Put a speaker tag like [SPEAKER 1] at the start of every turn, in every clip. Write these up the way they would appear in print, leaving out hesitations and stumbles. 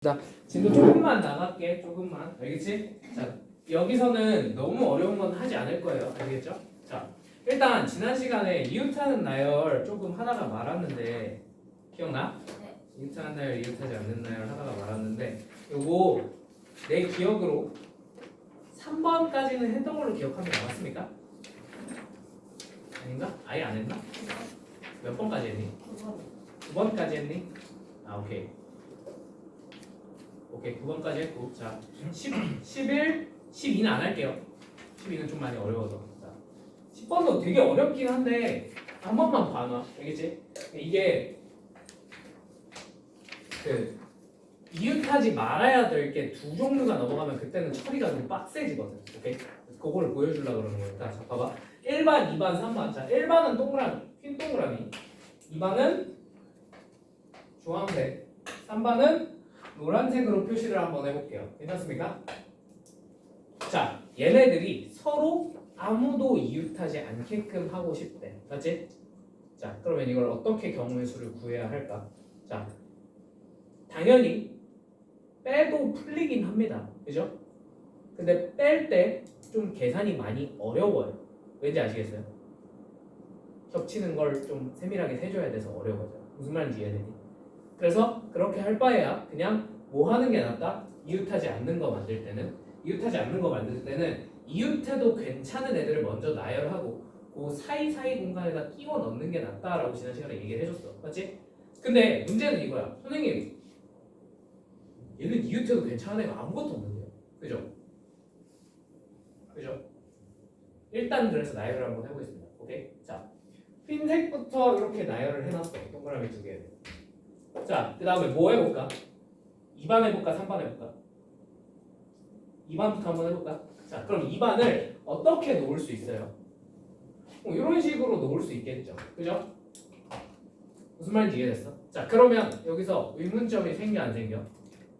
[SPEAKER 1] 자, 진도 조금만 나갈게. 조금만. 알겠지? 자, 여기서는 너무 어려운 건 하지 않을 거예요. 알겠죠? 자, 일단 지난 시간에 이웃하는 나열 조금 하다가 말았는데 기억나?
[SPEAKER 2] 네.
[SPEAKER 1] 이웃하는 나열, 이웃하지 않는 나열 하다가 말았는데 요거 내 기억으로 3번까지는 했던 걸로 기억하는 게 맞습니까? 아닌가? 아예 안 했나? 몇 번까지 했니?
[SPEAKER 2] 9번.
[SPEAKER 1] 9번까지 했니? 아, 오케이. 오케이, 9번까지 했고. 자, 10, 11, 12는 안 할게요. 12는 좀 많이 어려워서. 자, 10번도 되게 어렵긴 한데 한 번만 봐놔. 알겠지? 이게 그 이웃하지 말아야 될 게 두 종류가 넘어가면 그때는 처리가 좀 빡세지거든. 오케이? 그거를 보여주려고 그러는 거니까. 자, 봐봐. 1반, 2반, 3반. 자, 1반은 동그라미, 흰 동그라미. 2반은 주황색. 3반은 노란색으로 표시를 한번 해볼게요. 괜찮습니까? 자, 얘네들이 서로 아무도 이웃하지 않게끔 하고 싶대. 맞지? 자, 그러면 이걸 어떻게 경우의 수를 구해야 할까? 자, 당연히 빼도 풀리긴 합니다. 그죠? 근데 뺄 때 좀 계산이 많이 어려워요. 왠지 아시겠어요? 겹치는 걸 좀 세밀하게 세줘야 돼서 어려워져요. 무슨 말인지 이해되니? 그래서 그렇게 할 바에야 그냥 뭐 하는 게 낫다? 이웃하지 않는 거 만들 때는 이웃해도 괜찮은 애들을 먼저 나열하고 그 사이사이 공간에다 끼워 넣는 게 낫다라고 지난 시간에 얘기를 해줬어. 맞지? 근데 문제는 이거야. 선생님, 얘는 이웃해도 괜찮은 애가 아무것도 없는데요. 그죠? 그죠? 일단 그래서 나열을 한번 해보겠습니다. 오케이? 자, 흰색부터 이렇게 나열을 해놨어. 동그라미 두 개. 자, 그 다음에 뭐 해볼까? 2반 해볼까? 3반 해볼까? 2반부터 한번 해볼까? 자, 그럼 2반을 어떻게 놓을 수 있어요? 이런 식으로 놓을 수 있겠죠. 그죠? 무슨 말인지 이해됐어? 자, 그러면 여기서 의문점이 생겨 안 생겨?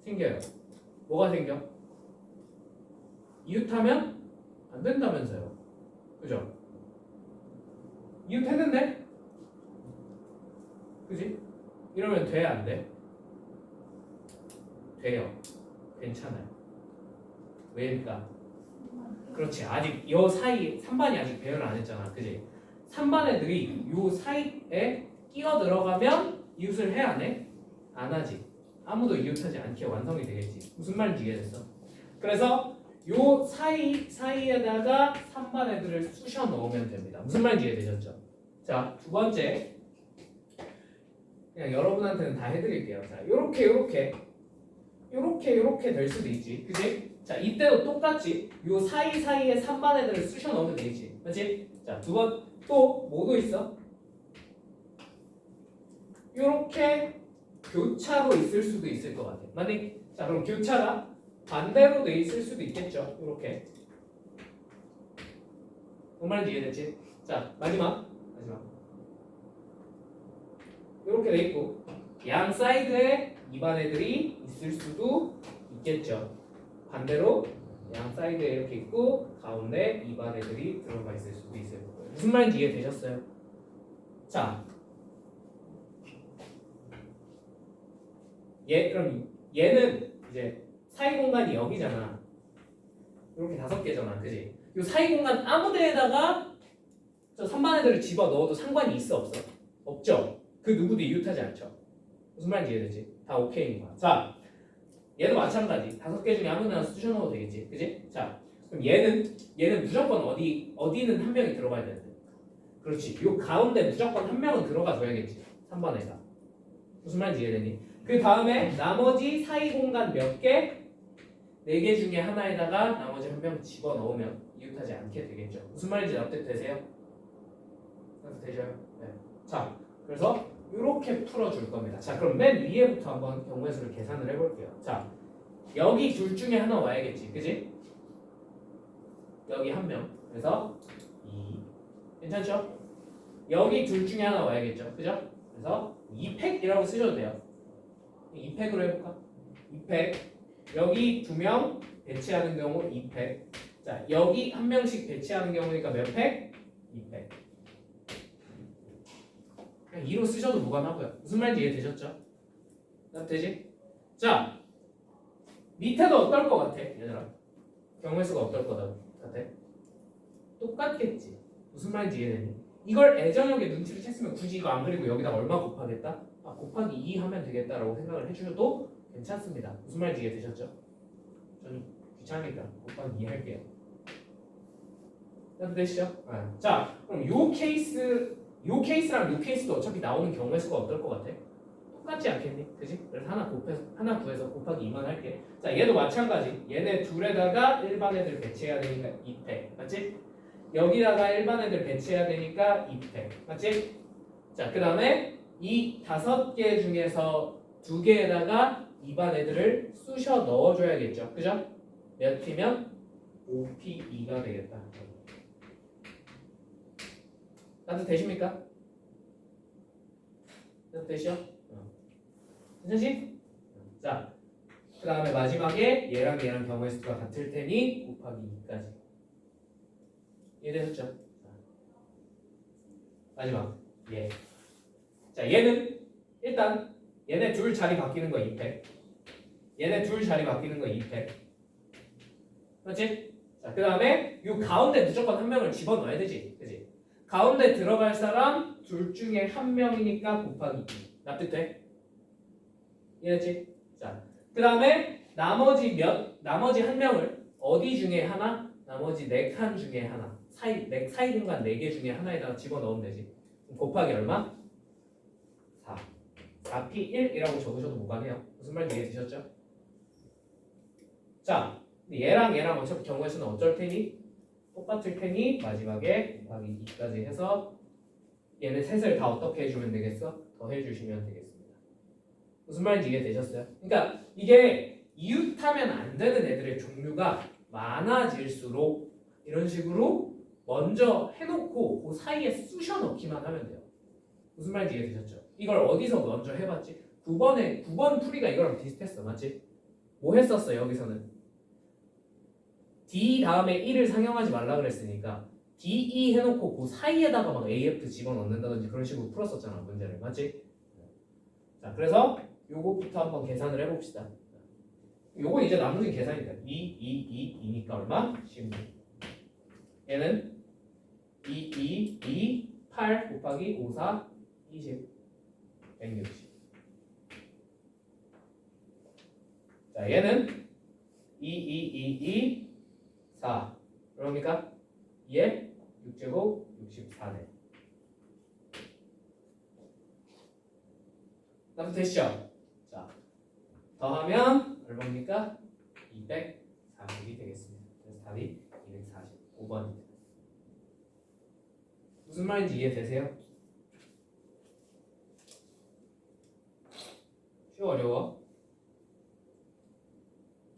[SPEAKER 1] 생겨요. 뭐가 생겨? 이웃하면 안 된다면서요. 그죠? 이웃했는데? 그지? 이러면 돼, 안 돼? 돼요. 괜찮아요. 왜일까? 그렇지. 아직 요 사이 3반이 아직 배열을 안 했잖아. 그지? 3반 애들이 요 사이에 끼어 들어가면 이웃을 해 안 해? 안 하지. 아무도 이웃하지 않게 완성이 되겠지. 무슨 말인지 이해됐어? 그래서 요 사이에다가 3반 애들을 쑤셔 넣으면 됩니다. 무슨 말인지 이해되셨죠? 자, 두 번째. 그냥 여러분한테는 다 해드릴게요. 자, 요렇게 될 수도 있지. 그치? 자, 이때도 똑같이 요 사이사이에 3반 애들을 쑤셔 넣으면 되겠지. 그치? 자, 두 번 또 뭐도 있어? 요렇게 교차로 있을 수도 있을 것 같아. 맞니? 자, 그럼 교차가 반대로 돼 있을 수도 있겠죠. 요렇게. 뭔 말인지 이해됐지? 자, 마지막. 요렇게 돼 있고 양 사이드에 2반 애들이 있을 수도 있겠죠. 반대로 양 사이드에 이렇게 있고 가운데 2반 애들이 들어가 있을 수도 있을 거고요. 무슨 말인지 이해되셨어요? 자, 그럼 얘는 이제 사이 공간이 여기잖아. 이렇게 5개잖아, 그지? 이 사이 공간 아무 데에다가 저 3반 애들을 집어 넣어도 상관이 있어 없어? 없죠. 그 누구도 이웃하지 않죠. 무슨 말인지 이해되지? 다 오케이인 거야. 자, 얘도 마찬가지. 5개 중에 아무나 쑤셔 넣어도 되겠지, 그지? 자, 그럼 얘는 무조건 어디는 한 명이 들어가야 되는데. 그렇지. 요 가운데 무조건 한 명은 들어가 줘야겠지. 3번에다. 무슨 말인지 이해되니? 그 다음에 나머지 사이 공간 몇 개? 4개 중에 하나에다가 나머지 한 명 집어 넣으면 이웃하지 않게 되겠죠. 무슨 말인지 납득되세요? 납득되셔요? 네. 자, 그래서 이렇게 풀어줄 겁니다. 자, 그럼 맨 위에부터 한번 경우의 수를 계산을 해볼게요. 자, 여기 둘 중에 하나 와야겠지, 그지? 여기 한 명. 그래서 2. 괜찮죠? 여기 둘 중에 하나 와야겠죠, 그죠? 그래서 2팩이라고 쓰셔도 돼요. 2팩으로 해볼까? 2팩. 여기 2명 배치하는 경우 2팩. 자, 여기 한 명씩 배치하는 경우니까 몇 팩? 2팩. 그냥 2로 쓰셔도 무관하고요. 무슨 말인지 이해되셨죠? 되지? 자, 밑에도 어떨 것 같아 얘들아? 경우의 수가 어떨 것 같아? 똑같겠지. 무슨 말인지 이해되니? 이걸 애정하게 눈치를 챘으면 굳이 이거 안 그리고 여기다 얼마 곱하겠다? 아 곱하기 2 하면 되겠다라고 생각을 해주셔도 괜찮습니다. 무슨 말인지 이해되셨죠? 저는 귀찮으니까 곱하기 2 할게요. 되시죠? 네. 자 그럼 요 케이스랑 요 케이스도 어차피 나오는 경우의 수가 어떨 것 같아? 똑같지 않겠니? 그지? 그래서 하나 구해서 곱하기 2만 할게. 자 얘도 마찬가지. 얘네 둘에다가 일반 애들 배치해야 되니까 2패 맞지? 여기다가 일반 애들 배치해야 되니까 2패 맞지? 자 그 다음에 이 5개 중에서 2개에다가 일반 애들을 쑤셔 넣어줘야겠죠. 그죠? 몇 P면 5P2가 되겠다. 나도 되십니까? 나도 되시죠? 괜찮지? 자, 그 다음에 마지막에 얘랑 경우의 수가 같을 테니 곱하기 2까지. 이해되셨죠? 마지막 얘. 자, 얘는 일단 얘네 둘 자리 바뀌는 거 2패. 얘네 둘 자리 바뀌는 거 2패. 그렇지? 자, 그 다음에 이 가운데 무조건 한 명을 집어넣어야 되지. 그지? 가운데 들어갈 사람 둘 중에 한 명이니까 곱하기 2. 납득돼? 이해했지? 자, 그 다음에 나머지 한 명을 어디 중에 하나? 나머지 4칸 중에 하나. 사이 공간 4개 중에 하나에다가 집어넣으면 되지. 곱하기 얼마? 4. 4P1이라고 적으셔도 무관해요. 무슨 말인지 이해되셨죠? 자, 얘랑 어차피 경우의 수는 어쩔 테니? 똑같을 테니 마지막에 곱하기 2까지 해서 얘네 셋을 다 어떻게 해주면 되겠어? 더 해주시면 되겠습니다. 무슨 말인지 이해되셨어요? 그러니까 이게 이웃하면 안 되는 애들의 종류가 많아질수록 이런 식으로 먼저 해놓고 그 사이에 쑤셔 넣기만 하면 돼요. 무슨 말인지 이해되셨죠? 이걸 어디서 먼저 해봤지? 9번 풀이가 이거랑 비슷했어. 맞지? 뭐 했었어 여기서는? D 다음에 1을 상용하지 말라 그랬으니까 DE 해놓고 그 사이에다가 막 AF 집어넣는다든지 그런 식으로 풀었었잖아 문제를. 맞지? 자 그래서 요거부터 한번 계산을 해봅시다. 요건 이제 나머지 계산이다. 2니까 얼마? 16. 얘는 8 곱하기 5, 4, 20. 160. 자 얘는 4. 그러니까 얘 6제곱 64네. 답 되시죠? 자 더하면 얼마입니까? 240이 되겠습니다. 그래서 답이 245번입니다. 무슨 말인지 이해되세요? 쉬워 어려워?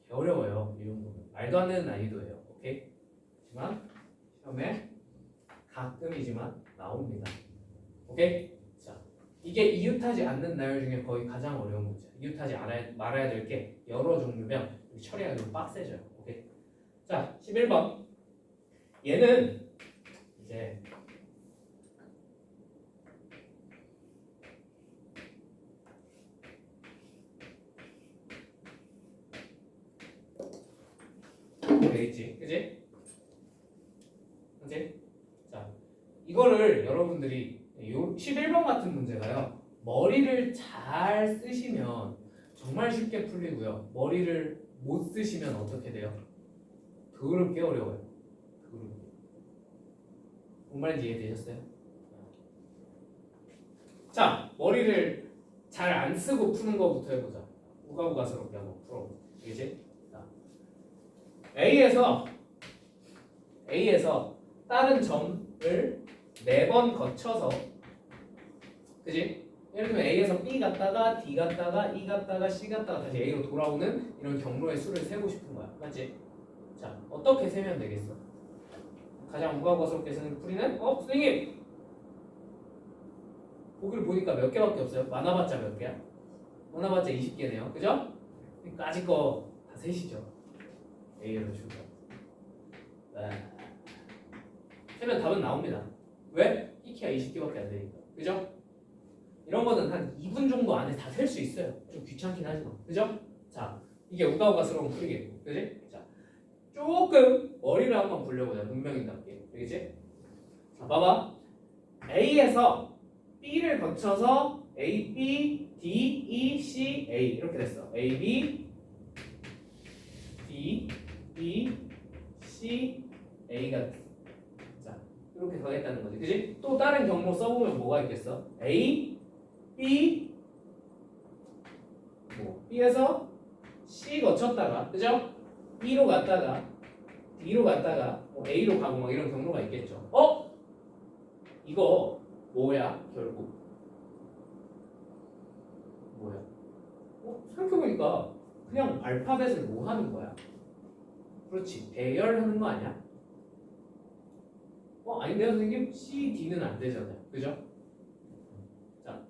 [SPEAKER 1] 개 어려워요. 이 정도는 말도 안 되는 난이도예요. 오케이? 하지만 시험에 가끔이지만 나옵니다. 오케이? 자 이게 이웃하지 않는 나열 중에 거의 가장 어려운 문제. 이웃하지 말아야 될 게 여러 종류면 처리하기 좀 빡세져요. 오케이? 자 11번 얘는 이제 되겠지, 그지? 그지? 자, 이거를 여러분들이 요 11번 같은 문제가요. 머리를 잘 쓰시면 정말 쉽게 풀리고요. 머리를 못 쓰시면 어떻게 돼요? 더럽게 어려워요. 더럽게. 뭔 말인지 이해되셨어요? 자, 머리를 잘 안 쓰고 푸는 거부터 해보자. 우가우가스럽게 한번 풀어보자. 알겠지? A에서 다른 점을 4번 거쳐서 그지? 예를 들면 A에서 B 갔다가 D 갔다가 E 갔다가 C 갔다가 다시 A로 돌아오는 이런 경로의 수를 세고 싶은 거야. 맞지? 자, 어떻게 세면 되겠어? 가장 우가우가스럽게 쓰는 풀이는 선생님! 보기를 보니까 몇 개밖에 없어요. 많아봤자 몇 개야? 많아봤자 20개네요. 그죠? 까짓 거 다 세시죠? A로 줄까? 네. 세면 답은 나옵니다. 왜? 키키가 20개밖에 안 되니까. 그죠? 이런 거는 한 2분 정도 안에 다 셀 수 있어요. 좀 귀찮긴 하지만. 그죠? 자, 이게 우가우가스러운 풀이겠고, 그지? 자, 조금 머리를 한번 굴려보자. 문명인답게, 알겠지? 자, 봐봐. A에서 B를 거쳐서 A, B, D, E, C, A 이렇게 됐어. A, B, D, E, C, A가 됐어. 자, 이렇게 가겠다는 거지, 그지? 또 다른 경로 써보면 뭐가 있겠어? A, B, 뭐 B에서 C 거쳤다가, 그죠? B로 갔다가 D로 갔다가 뭐 A로 가고 막 이런 경로가 있겠죠. 이거 뭐야? 결국 뭐야? 생각해보니까 그냥 알파벳을 뭐 하는 거야? 그렇지, 배열하는 거 아니야? 아닌데요 선생님? C, D는 안 되잖아요, 그죠? 자,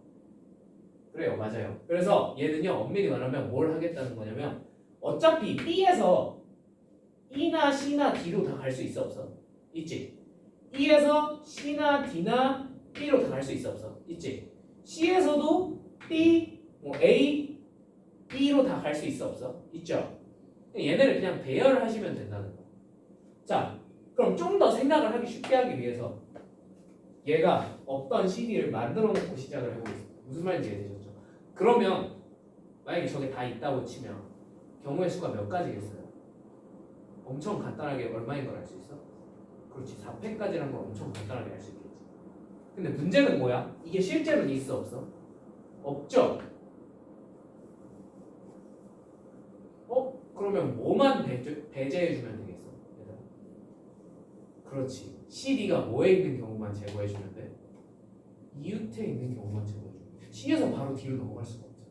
[SPEAKER 1] 그래요, 맞아요. 그래서 얘는요, 엄밀히 말하면 뭘 하겠다는 거냐면 어차피 B에서 E나 C나 D로 다 갈 수 있어 없어? 있지? E에서 C나 D나 B로 다 갈 수 있어 없어? 있지? C에서도 B, 뭐 A, B로 다 갈 수 있어 없어? 있죠? 얘네를 그냥 배열을 하시면 된다는 거. 자, 그럼 좀 더 생각을 하기 쉽게 하기 위해서 얘가 없던 CD를 만들어 놓고 시작을 해보겠습니다. 무슨 말인지 이해되셨죠? 그러면 만약에 저게 다 있다고 치면 경우의 수가 몇 가지겠어요? 엄청 간단하게 얼마인 걸 알 수 있어? 그렇지, 4패까지라는 걸 엄청 간단하게 알 수 있겠지. 근데 문제는 뭐야? 이게 실제로 있어 없어? 없죠? 그러면 뭐만 배제해주면 되겠어? 얘들아? 그렇지, CD가 뭐에 있는 경우만 제거해주면 돼? 이웃에 있는 경우만 제거해주면 돼. C에서 바로 D로 넘어갈 수가 없잖아.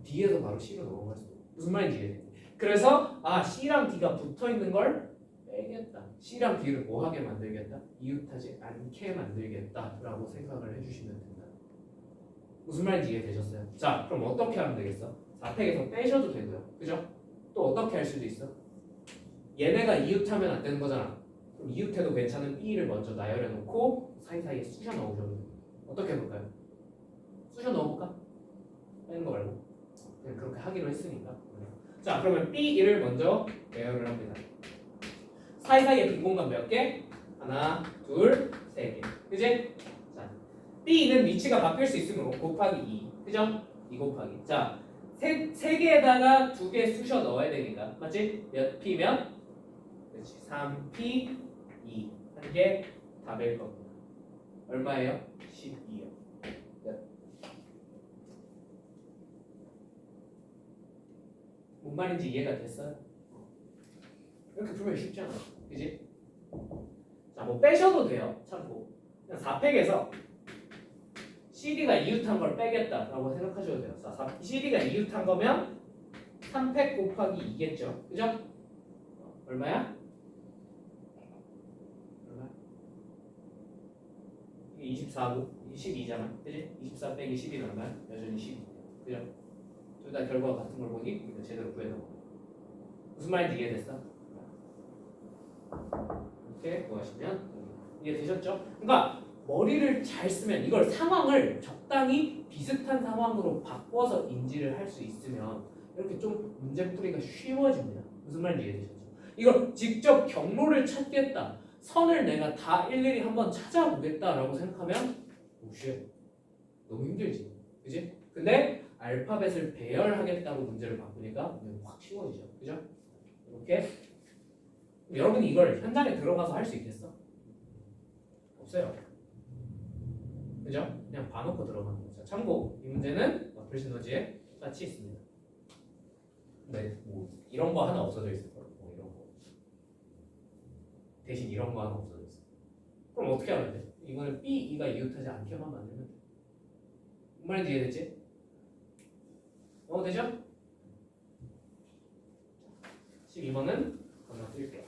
[SPEAKER 1] D에서 바로 C로 넘어갈 수가 없어. 무슨 말인지 이해돼? 그래서 C랑 D가 붙어있는 걸 빼겠다. C랑 D를 뭐하게 만들겠다? 이웃하지 않게 만들겠다 라고 생각을 해주시면 된다. 무슨 말인지 이해되셨어요? 자, 그럼 어떻게 하면 되겠어? 4팩에서 빼셔도 되고요, 그죠? 또 어떻게 할 수도 있어? 얘네가 이웃하면 안 되는 거잖아. 그럼 이웃해도 괜찮은 B를 먼저 나열해 놓고 사이사이에 쑤셔 넣으셔도 돼요. 어떻게 해볼까요? 쑤셔 넣어볼까? 빼는 거 말고 그냥 그렇게 하기로 했으니까. 자, 그러면 B1을 먼저 배열을 합니다. 사이사이에 빈 공간 몇 개? 하나, 둘, 세 개. 그지? 자, B는 위치가 바뀔 수 있으므로 곱하기 2. 그죠? 2 곱하기. 자, 세 개에다가 2개 쑤셔 넣어야 되니까. 맞지? 몇 P면? 그렇지. 3P, 2. 한 개 답일 겁니다. 얼마예요? 12요. 뭔 말인지 이해가 됐어요? 이렇게 풀면 쉽잖아. 그지? 자, 뭐 빼셔도 돼요. 참고. 그냥 4팩에서 CD가 이웃한 걸 빼겠다라고 생각하셔도 돼요. 자, CD가 이웃한 거면 3팩 곱하기 2겠죠. 그죠? 얼마야? 얼마? 이게 24고 12잖아. 그지? 24 빼기 12는 얼마야? 여전히 12. 그죠? 둘 다 결과가 같은 걸 보니 우리가 제대로 구해놓은 거. 무슨 말인지 이해됐어? 이렇게 구하시면 이해되셨죠? 그러니까 머리를 잘 쓰면 이걸 상황을 적당히 비슷한 상황으로 바꿔서 인지를 할 수 있으면 이렇게 좀 문제풀이가 쉬워집니다. 무슨 말인지 이해되셨죠? 이걸 직접 경로를 찾겠다, 선을 내가 다 일일이 한번 찾아보겠다라고 생각하면 오쉣, 너무 힘들지, 그지? 근데 알파벳을 배열하겠다고 문제를 바꾸니까 확 쉬워지죠, 그죠? 이렇게. 여러분이 이걸 현장에 들어가서 할 수 있겠어? 없어요. 그죠? 그냥 봐놓고 들어가는 거죠. 참고 이 문제는 와플 시너지에 똑같이 있습니다. 네, 뭐 이런 거 하나 없어져 있을 거예요. 뭐 이런 거 대신 이런 거 하나 없어져 있어. 그럼 어떻게 하면 돼? 이거는 B, E가 이웃하지 않게만 만들면 돼. 무슨 말인지 이해됐지? 되죠? 12번은 건너뛸게요.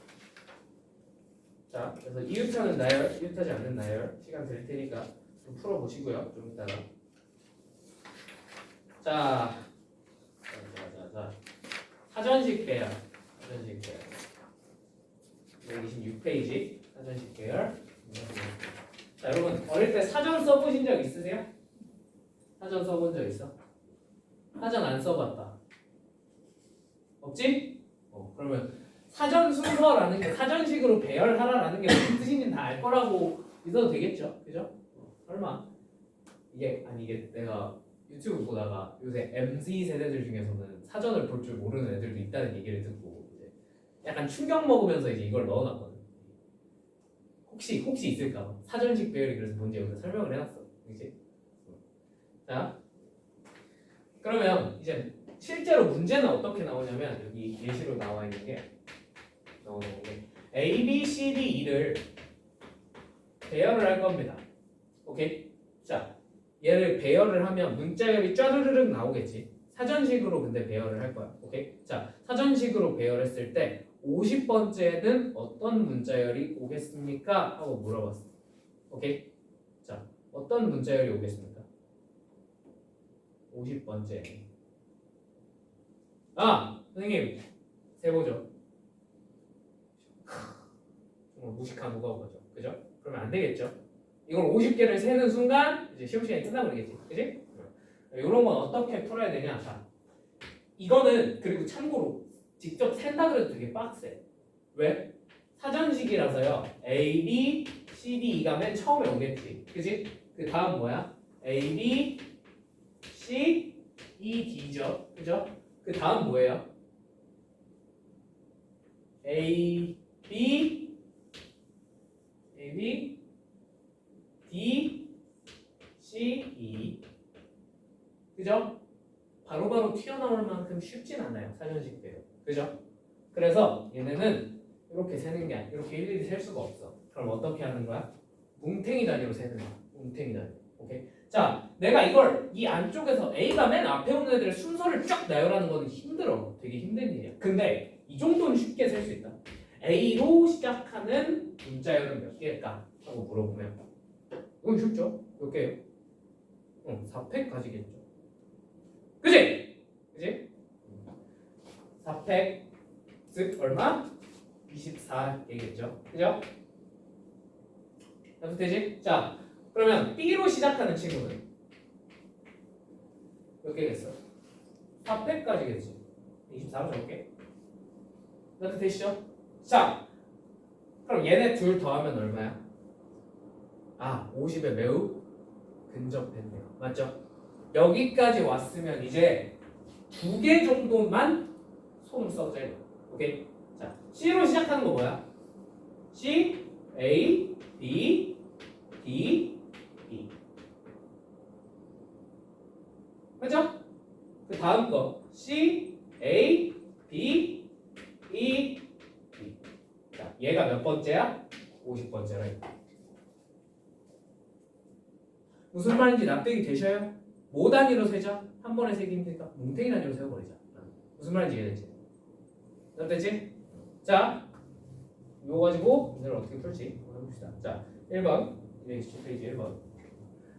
[SPEAKER 1] 자, 그래서 이웃하는 나열, 이웃하지 않는 나열 시간 드릴 테니까 좀 풀어보시고요. 좀 이따가. 자, 사전식 배열. 사전식 배열. 126페이지 사전식 배열. 자, 여러분 어릴 때 사전 써보신 적 있으세요? 사전 써본 적 있어? 사전 안 써봤다. 없지? 그러면 사전 순서라는 게 사전식으로 배열하라라는 게 무슨 뜻인지 다 알 거라고 믿어도 되겠죠? 그죠? 설마 이게 내가 유튜브 보다가 요새 MZ 세대들 중에서는 사전을 볼 줄 모르는 애들도 있다는 얘기를 듣고 이제 약간 충격 먹으면서 이제 이걸 넣어놨거든. 혹시 있을까? 사전식 배열이 그래서 뭔지 여기서 설명을 해놨어. 그렇지? 자, 그러면 이제 실제로 문제는 어떻게 나오냐면 여기 예시로 나와 있는 게 나오는 게 A, B, C, D, E를 배열을 할 겁니다. 오케이? 자, 얘를 배열을 하면 문자열이 쫘르르륵 나오겠지. 사전식으로 근데 배열을 할 거야. 오케이? 자, 사전식으로 배열했을 때 50번째는 어떤 문자열이 오겠습니까? 하고 물어봤어. 오케이? 자, 어떤 문자열이 오겠습니까? 50번째. 선생님, 세보죠. 정말 무식한 무거워죠. 그죠? 그러면 안 되겠죠? 이걸 50개를 세는 순간 이제 시험 시간이 끝나버리겠지. 그지? 이런 건 어떻게 풀어야 되냐? 자, 이거는 그리고 참고로 직접 센다 그래도 되게 빡세. 왜? 사전식이라서요. A, B, C, D, E가 맨 처음에 오겠지. 그지? 그 다음 뭐야? A, B, C, E, D죠. 그죠? 그 다음 뭐예요? A, B, D, C, E. 그죠? 바로바로 튀어나올 만큼 쉽진 않아요. 사전식 배열. 그죠? 그래서 얘네는 이렇게 세는 게 아니야. 이렇게 일일이 셀 수가 없어. 그럼 어떻게 하는 거야? 뭉탱이 단위로 세는 거야. 뭉탱이 단위. 오케이? 자, 내가 이걸 이 안쪽에서 A가 맨 앞에 오는 애들의 순서를 쫙 나열하는 거는 힘들어. 되게 힘든 일이야. 근데 이 정도는 쉽게 셀 수 있다. A로 시작하는 문자열은 몇 개일까? 하고 물어보면 이건 쉽죠? 몇 개예요? 4팩 가지겠죠. 그지? 그지? 4팩 즉 얼마? 24개겠죠. 그죠? 무슨 되지? 자, 그러면 B로 시작하는 친구는 몇 개겠어? 4팩까지겠지. 24로 적을게. 이렇게 되시죠? 자, 그럼 얘네 둘 더하면 얼마야? 50에 매우 근접했네요. 맞죠? 여기까지 왔으면 이제 2개 정도만 손을 써줘야 돼. 오케이? 자, C로 시작하는 거 뭐야? C, A, B, D, E. 맞죠? 그 다음 거 C, A, B, E, D. 자, 얘가 몇 번째야? 50번째라. 무슨 말인지 납득이 되셔요? 뭐 단위로 세자? 한 번에 세기 힘드니까 뭉탱이 단위로 세워버리자. 무슨 말인지 이해되지? 납득되지? 자, 이거 가지고 오늘 어떻게 풀지? 한번 해봅시다. 자, 1번 227페이지 1번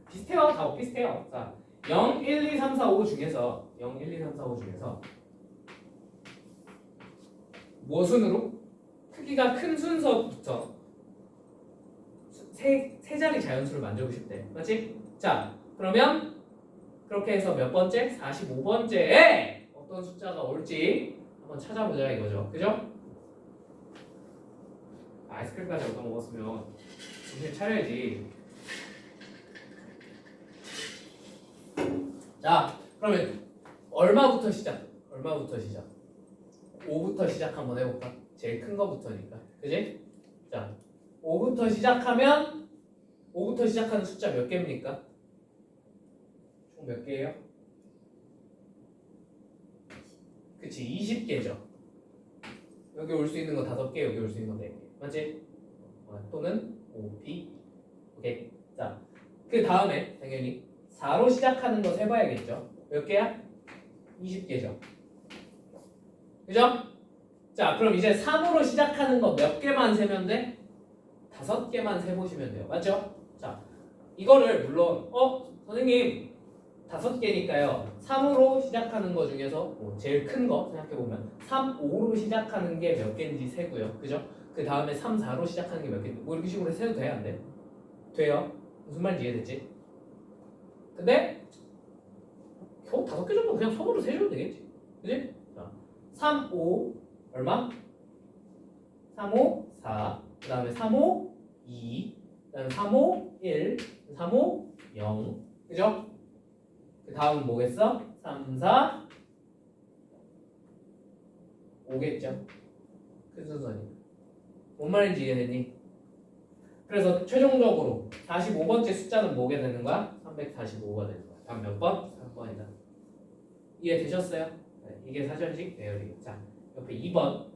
[SPEAKER 1] 비슷해요. 다 비슷해요. 자, 0, 1, 2, 3, 4, 5 중에서 0, 1, 2, 3, 4, 5 중에서 무엇순으로? 크기가 큰 순서부터 세 자리 자연수를 만들고 싶대. 맞지? 자, 그러면 그렇게 해서 몇 번째? 45번째에 어떤 숫자가 올지 한번 찾아보자 이거죠. 그죠? 아이스크림까지 얻어 먹었으면 정신 차려야지. 자, 그러면 얼마부터 시작? 5부터 시작 한번 해볼까? 제일 큰 거부터니까. 그지? 자, 5부터 시작하면 5부터 시작하는 숫자 몇 개입니까? 총 몇 개예요? 그치, 20개죠. 여기 올 수 있는 거 5개, 여기 올 수 있는 거 4개. 맞지? 또는 5p. 오케이. 자, 그 다음에 당연히 4로 시작하는 거 세봐야겠죠. 몇 개야? 20개죠. 그죠? 자, 그럼 이제 3으로 시작하는 거 몇 개만 세면 돼? 5개만 세보시면 돼요. 맞죠? 자, 이거를 물론 선생님 5개니까요. 3으로 시작하는 거 중에서 제일 큰 거 생각해보면 3, 5로 시작하는 게 몇 개인지 세고요. 그죠? 그 다음에 3, 4로 시작하는 게 몇 개인지 이렇게 식으로 세도 돼? 안 돼? 돼요. 무슨 말인지 이해됐지? 근데 겨우 5개 정도 그냥 손으로 세주면 되겠지. 그지? 자, 3, 5 얼마? 3, 5, 4 그 다음에 3, 5, 2 그 다음에 3, 5, 1 3, 5, 0 그죠? 그 다음은 뭐겠어? 3, 4, 5겠죠? 그 순서니까 뭔 말인지 이해됐니? 그래서 최종적으로 45번째 숫자는 뭐게 되는 거야? 345가 되는 거야. 다음 몇 번? 3번이다. 이해되셨어요? 네, 이게 사전식 배열이에요. 자, 옆에 2번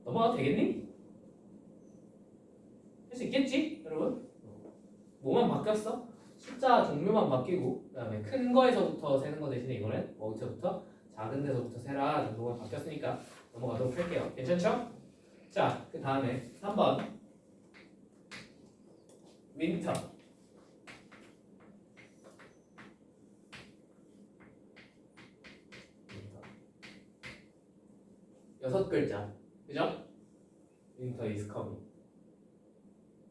[SPEAKER 1] 넘어가도 되겠니? 할 수 있겠지? 여러분? 뭐만 바뀌었어? 숫자 종류만 바뀌고 그 다음에 큰 거에서부터 세는 거 대신에 이번엔 어디서부터? 작은 데서부터 세라 정도가 바뀌었으니까 넘어가도록 할게요. 괜찮죠? 자, 그 다음에 3번 윈터 여섯 글자 그죠? 윈터 is coming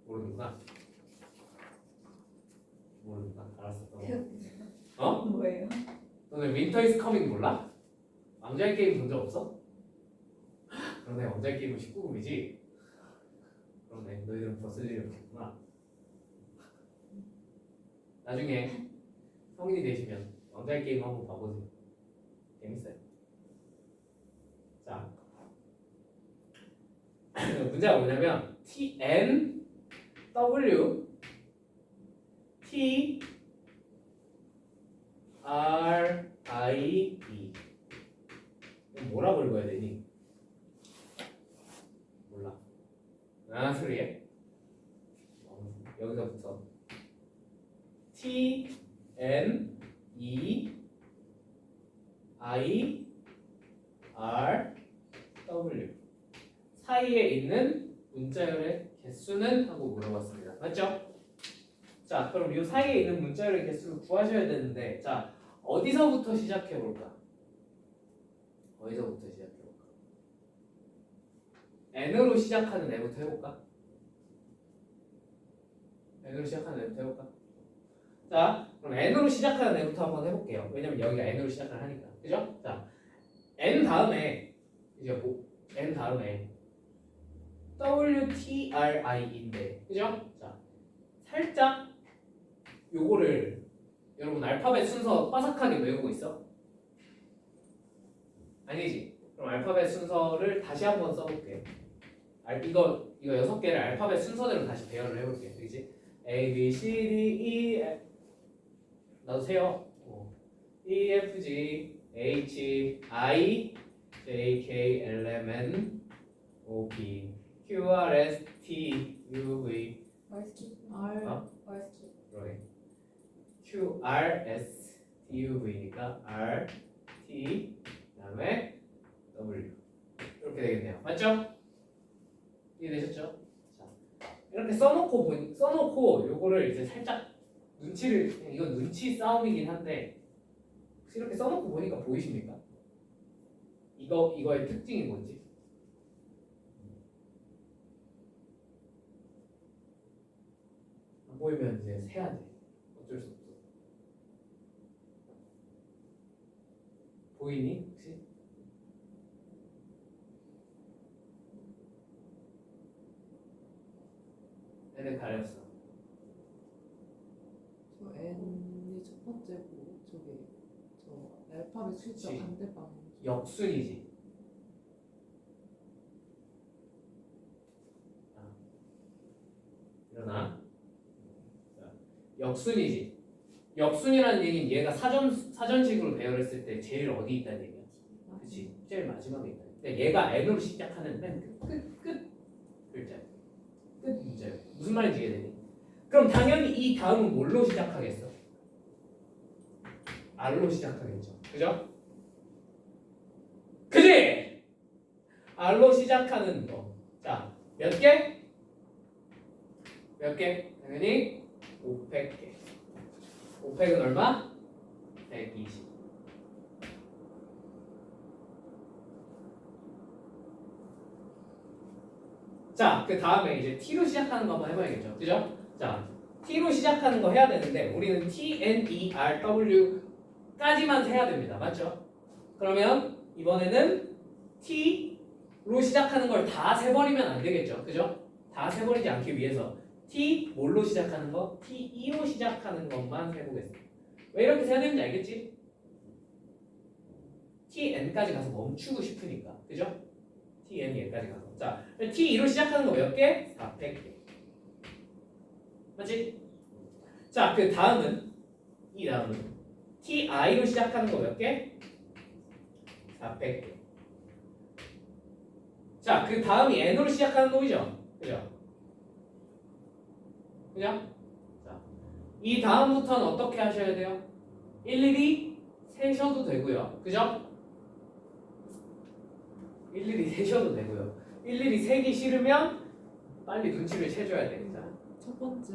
[SPEAKER 1] 모르는구나 모르는구나 알았어 어?
[SPEAKER 2] 뭐예요?
[SPEAKER 1] 너네 윈터 is coming 몰라? 왕자의 게임 본 적 없어? 그러네 왕자의 게임은 19금이지 그러네 너희들은 벌쓸 일이 없겠구나 나중에 성인이 되시면 왕자의 게임 한번 봐보세요 재밌어요 자 문제가 뭐냐면 TN W T R I E 이건 뭐라고 읽어야 되니? 몰라 아 소리에 여기서부터 T N E I R W 사이에 있는 문자열의 개수는? 하고 물어봤습니다. 맞죠? 자, 그럼 이 사이에 있는 문자열의 개수를 구하셔야 되는데 자, 어디서부터 시작해볼까? 어디서부터 시작해볼까? N으로 시작하는 애부터 해볼까? N으로 시작하는 애부터 해볼까? 자, 그럼 N으로 시작하는 애부터 한번 해볼게요. 왜냐면 여기가 N으로 시작을 하니까. 그죠? 자, N 다음에 이제 뭐 N 다음에 WTRI인데 그죠? 자, 살짝 요거를 여러분 알파벳 순서 빠삭하게 외우고 있어? 아니지? 그럼 알파벳 순서를 다시 한번 써볼게. 이거 6개를 알파벳 순서대로 다시 배열을 해볼게. 그지? A, B, C, D, E, F 나도 세요. E, F, G, H, I, J, K, L, M, N, O, P, Q, R, S, T, U, V
[SPEAKER 2] 월스키 R
[SPEAKER 1] 어?
[SPEAKER 2] 월스키
[SPEAKER 1] 그러네. Q, R, S, T, U, V니까 R, T 그다음에 W 이렇게 되겠네요. 맞죠? 이해되셨죠? 자, 이렇게 써놓고 요거를 이제 살짝 눈치를 이건 눈치 싸움이긴 한데 혹시 이렇게 써놓고 보니까 보이십니까? 이거의 특징이 뭔지? 안 보이면 이제 세야 돼. 어쩔 수 없어. 보이니 혹시? 애들 가렸어.
[SPEAKER 3] 저 N이 첫 번째고 저기 저 알파벳 숫자
[SPEAKER 1] 그치.
[SPEAKER 3] 반대방
[SPEAKER 1] 역순이지. 일어나. 자, 역순이지. 역순이라는 얘기는 얘가 사전식으로 배열했을 때 제일 어디 있다는 얘기야. 그렇지. 제일 마지막에 있다. 근데 얘가 N으로 시작하는 맨 끝 글자. 끝 문제야. 무슨 말인지 이해되니? 그럼 당연히 이 다음은 뭘로 시작하겠어? R로 시작하겠죠. 그죠? 그지? R로 시작하는 거. 자, 몇 개? 몇 개? 당연히 500개. 500은 얼마? 120. 자, 그 다음에 이제 T로 시작하는 거 한번 해봐야겠죠. 그죠? 자, T로 시작하는 거 해야 되는데 우리는 T, N, E, R, W 까지만 세야 됩니다. 맞죠? 그러면 이번에는 t로 시작하는 걸 다 세버리면 안 되겠죠. 그죠? 다 세버리지 않기 위해서 t 뭘로 시작하는 거? t2로 시작하는 것만 세보겠습니다. 왜 이렇게 세야 되는지 알겠지? tn까지 가서 멈추고 싶으니까. 그죠? tn이 n까지 가서. 자, t2로 시작하는 거 몇 개? 400개. 맞지? 자, 그 다음은 이 다음은 ti로 시작하는 거 몇 개? 400개. 자, 그 다음이 n으로 시작하는 놈이죠. 그죠? 그죠? 자, 이 다음부터는 어떻게 하셔야 돼요? 일일이 세셔도 되고요. 그죠? 일일이 세셔도 되고요. 일일이 세기 싫으면 빨리 눈치를 채줘야 돼. 자,
[SPEAKER 3] 첫 번째.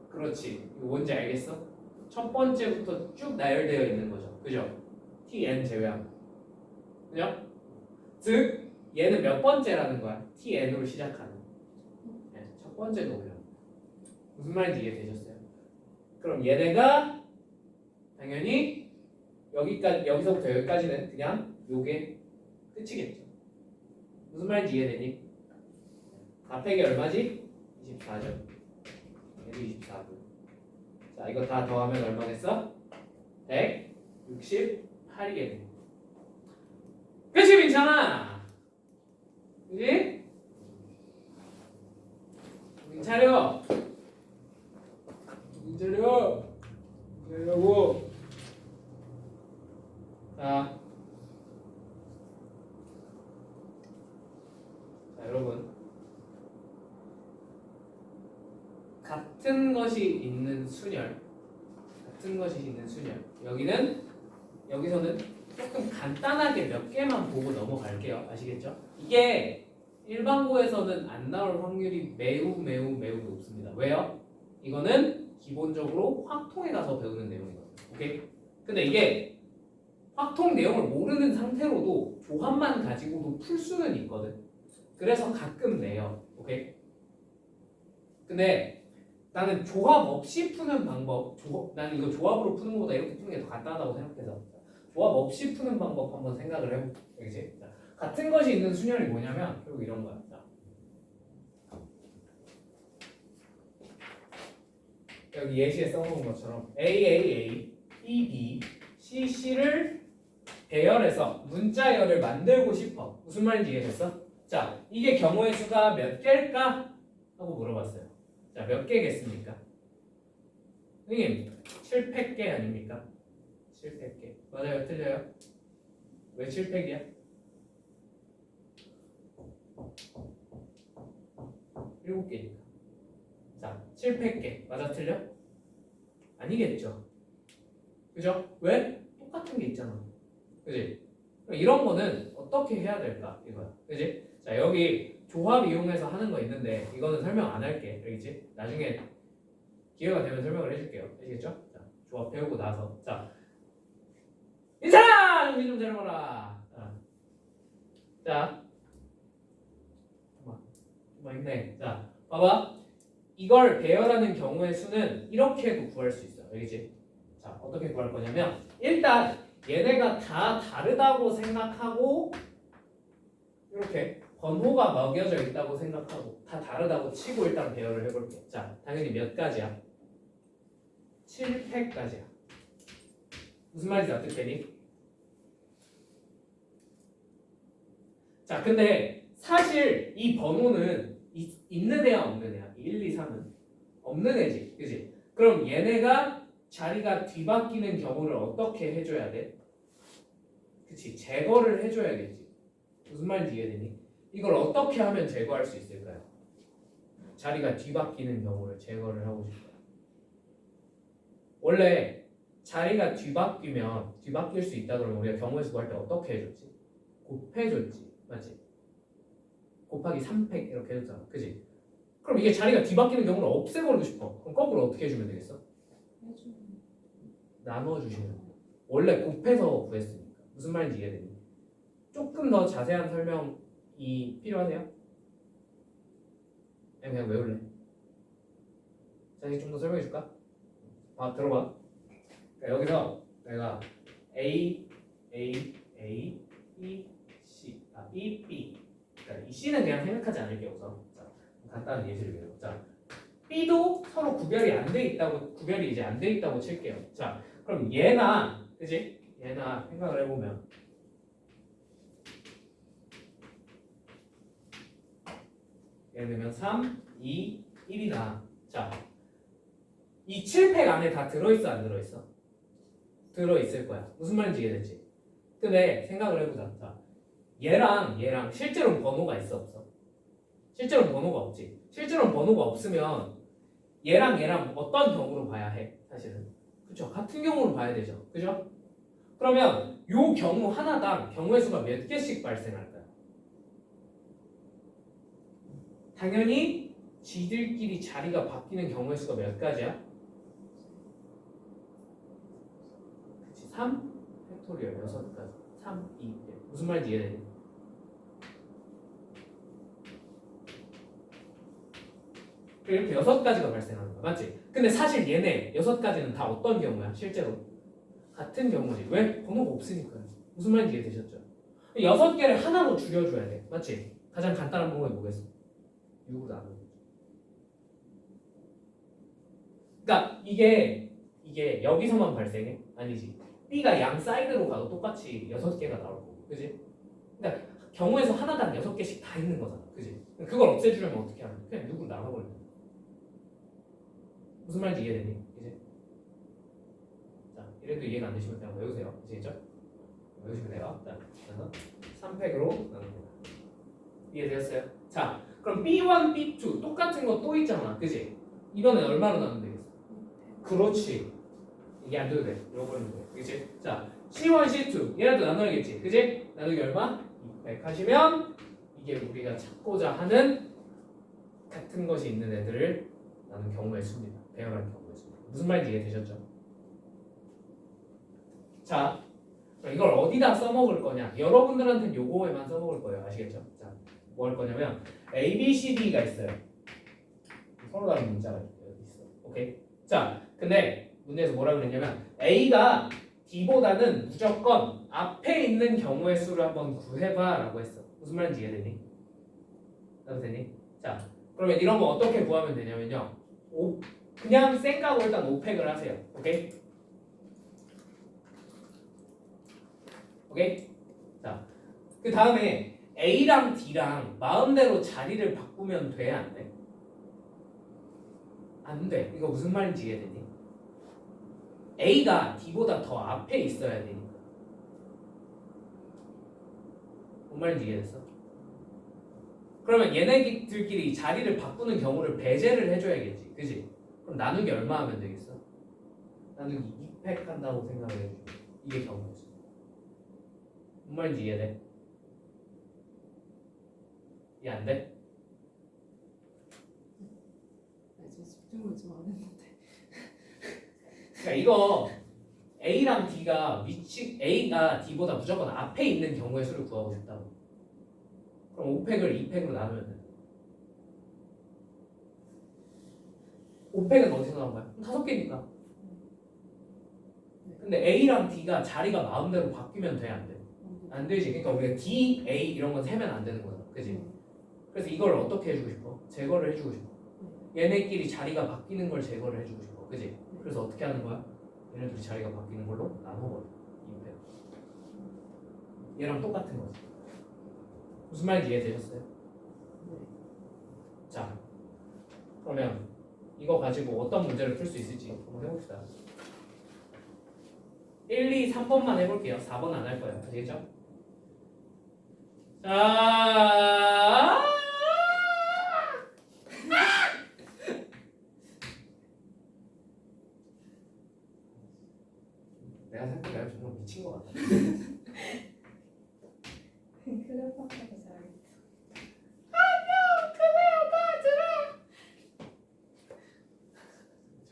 [SPEAKER 1] 그렇지. 이거 뭔지 알겠어? 첫 번째부터 쭉 나열되어 있는 거죠. 그죠? tn 제외하고. 그죠? 즉 얘는 몇 번째라는 거야? tn으로 시작하는. 네, 첫 번째 놈이야. 무슨 말인지 이해되셨어요? 그럼 얘네가 당연히 여기까지, 여기서부터 여기까지는 그냥 요게 끝이겠죠. 무슨 말인지 이해되니? 4팩이 얼마지? 24죠. 얘도 24고. 자, 이거 다 더하면 얼마겠어? 168이겠네. 그치, 민찬아? 그치? 정신 차려. 정신 차려. 차려고. 자, 여러분. 같은 것이 있는 순열. 같은 것이 있는 순열. 여기서는 조금 간단하게 몇 개만 보고 넘어갈게요. 아시겠죠? 이게 일반고에서는 안 나올 확률이 매우 높습니다. 왜요? 이거는 기본적으로 확통에 가서 배우는 내용이거든요. 오케이? 근데 이게 확통 내용을 모르는 상태로도 조합만 가지고도 풀 수는 있거든. 그래서 가끔 내요. 오케이? 근데 나는 조합 없이 푸는 방법, 나는 이거 조합으로 푸는 것보다 이렇게 푸는 게 더 간단하다고 생각해서 조합 없이 푸는 방법 한번 생각을 해볼게. 그치? 자, 같은 것이 있는 순열이 뭐냐면 결국 이런 거야. 자, 여기 예시에 써놓은 것처럼 AAA, BB, CC를 배열해서 문자열을 만들고 싶어. 무슨 말인지 이해됐어? 자, 이게 경우의 수가 몇 개일까? 하고 물어봤어요. 자, 몇 개겠습니까? 선생님, 7팩 아닙니까? 7팩. 맞아요, 틀려요? 왜 7팩이야? 7개니까. 자, 7팩. 맞아, 틀려? 아니겠죠. 그죠? 왜? 똑같은 게 있잖아. 그지? 이런 거는 어떻게 해야 될까? 이거야. 그지? 자, 여기 조합 이용해서 하는 거 있는데 이거는 설명 안 할게. 알겠지? 나중에 기회가 되면 설명을 해줄게요. 아시겠죠? 자, 조합 배우고 나서. 자, 인사! 정신 좀 차려봐라. 자, 뭐 있네. 자, 봐봐. 이걸 배열하는 경우의 수는 이렇게도 구할 수 있어. 알겠지? 자, 어떻게 구할 거냐면 일단 얘네가 다 다르다고 생각하고 이렇게 번호가 먹여져 있다고 생각하고 다 다르다고 치고 일단 배열을 해볼게. 자, 당연히 몇 가지야? 7팩까지야. 무슨 말인지 어떻게니? 자, 근데 사실 이 번호는 있는 애야 없는 애야? 1, 2, 3은 없는 애지, 그지? 그럼 얘네가 자리가 뒤바뀌는 경우를 어떻게 해줘야 돼? 그치, 제거를 해줘야겠지. 무슨 말인지 이해되니? 이걸 어떻게 하면 제거할 수 있을까요? 자리가 뒤바뀌는 경우를 제거를 하고 싶어요. 원래 자리가 뒤바뀔 수 있다 그러면 우리가 경우의 수 구할 때 어떻게 해줬지? 곱해줬지, 맞지? 곱하기 3팩 이렇게 해줬잖아, 그지? 그럼 이게 자리가 뒤바뀌는 경우를 없애버리고 싶어. 그럼 거꾸로 어떻게 해주면 되겠어? 나눠주시면 돼. 원래 곱해서 구했으니까. 무슨 말인지 이해되니? 조금 더 자세한 설명이 필요하세요? 그냥 외울래? 자세히 좀 더 설명해 줄까? 들어봐. 그러니까 여기서 내가 A, A, A, B, C. B, B. 그러니까 이 C는 그냥 생각하지 않을게요. 우선. 자, 간단한 예시를 위해서. 자, B도 서로 구별이 안 돼 있다고, 구별이 이제 안 돼 있다고 칠게요. 자, 그럼 얘나, 그지? 얘나 생각을 해보면. 예를 들면 3, 2, 1이나. 자, 이 7팩 안에 다 들어있어, 안 들어있어? 들어있을 거야. 무슨 말인지 이해됐지? 근데 생각을 해보자. 자, 얘랑 실제로는 번호가 있어, 없어? 실제로는 번호가 없지. 실제로는 번호가 없으면 얘랑 어떤 경우로 봐야 해? 사실은. 그쵸? 같은 경우로 봐야 되죠. 그죠? 그러면 요 경우 하나당 경우의 수가 몇 개씩 발생할까요? 당연히 지들끼리 자리가 바뀌는 경우의 수가 몇 가지야? 그치? 3 팩토리얼 6가지. 3, 2, 1. 무슨 말인지 이해되니? 이렇게 6가지가 발생하는 거야. 맞지? 근데 사실 얘네 6가지는 다 어떤 경우야? 실제로 같은 경우지. 왜? 번호가 없으니까요. 무슨 말인지 이해되셨죠? 6개를 하나로 줄여줘야 돼. 맞지? 가장 간단한 방법이 뭐겠어? 6으로 나누는 거죠. 그러니까 이게 여기서만 발생해? 아니지. B가 양 사이드로 가도 똑같이 6개가 나올 거고. 그지? 그러니까 경우에서 하나당 6개씩 다 있는 거잖아. 그지? 그걸 없애주려면 어떻게 하는 거야? 그냥 6으로 나눠버리는 거야. 무슨 말인지 이해되니? 이제? 자, 이래도 이해가 안 되시면 그냥 외우세요. 아시겠죠? 외우시면 돼요. 자, 그래서 3팩으로 나눕니다. 이해되셨어요? 자, 그럼 B1, B2 똑같은 거 또 있잖아. 그지? 이번엔 얼마로 나누면 되겠어? 그렇지. 이게 안 돼도 돼. 이거는 돼. 그치? 자, C1, C2 얘네도 나눠야겠지. 그지? 나누기 얼마? 200 하시면 이게 우리가 찾고자 하는 같은 것이 있는 애들을 나눈 경우의 수입니다. 배열한 경우의 수. 무슨 말인지 이해되셨죠? 자, 그럼 이걸 어디다 써먹을 거냐? 여러분들한테는 요거에만 써먹을 거예요. 아시겠죠? 자, 뭐 할 거냐면 A, B, C, D가 있어요. 서로 다른 문자가 있어. 오케이? 자, 근데 문제에서 뭐라 그랬냐면 A가 D보다는 무조건 앞에 있는 경우의 수를 한번 구해봐 라고 했어. 무슨 말인지 이해되니? 나도 되니? 자, 그러면 이런 거 어떻게 구하면 되냐면요. 그냥 쌩까고 일단 5팩을 하세요. 오케이? 오케이? 자, 그 다음에 A랑 D랑 마음대로 자리를 바꾸면 돼? 안 돼? 안 돼. 이거 무슨 말인지 이해되니? A가 D보다 더 앞에 있어야 되니까. 뭔 말인지 이해됐어? 그러면 얘네들끼리 자리를 바꾸는 경우를 배제를 해줘야겠지. 그지? 그럼 나누기 얼마 하면 되겠어? 나누기 2팩 한다고 생각을 해줘. 이게 경우였어. 뭔 말인지 이해돼? 이해 안 돼?
[SPEAKER 3] 나 이제 집중을 좀 안 했는데.
[SPEAKER 1] 그러니까 이거 A랑 D가 A가 D보다 무조건 앞에 있는 경우의 수를 구하고 싶다고. 그럼 5팩을 2팩으로 나누면 돼. 5팩은 어디서 나온 거야? 5개니까. 근데 A랑 D가 자리가 마음대로 바뀌면 돼? 안 돼? 안 되지. 그러니까 우리가 D, A 이런 건 세면 안 되는 거잖아. 그지? 그래서 이걸 어떻게 해주고 싶어? 제거를 해주고 싶어. 얘네끼리 자리가 바뀌는 걸 제거를 해주고 싶어. 그지? 그래서 어떻게 하는 거야? 얘네들이 자리가 바뀌는 걸로 나눠버려. 2팩. 얘랑 똑같은 거지. 무슨 말인지 이해되셨어요? 자, 그러면 이거 가지고 어떤 문제를 풀 수 있을지 한번 해봅시다. 1, 2, 3번만 해볼게요. 4번 안 할 거예요. 아시겠죠? 자, 내가 생각해 정말 미친 것 같아.
[SPEAKER 2] 클레버하게 잘했어.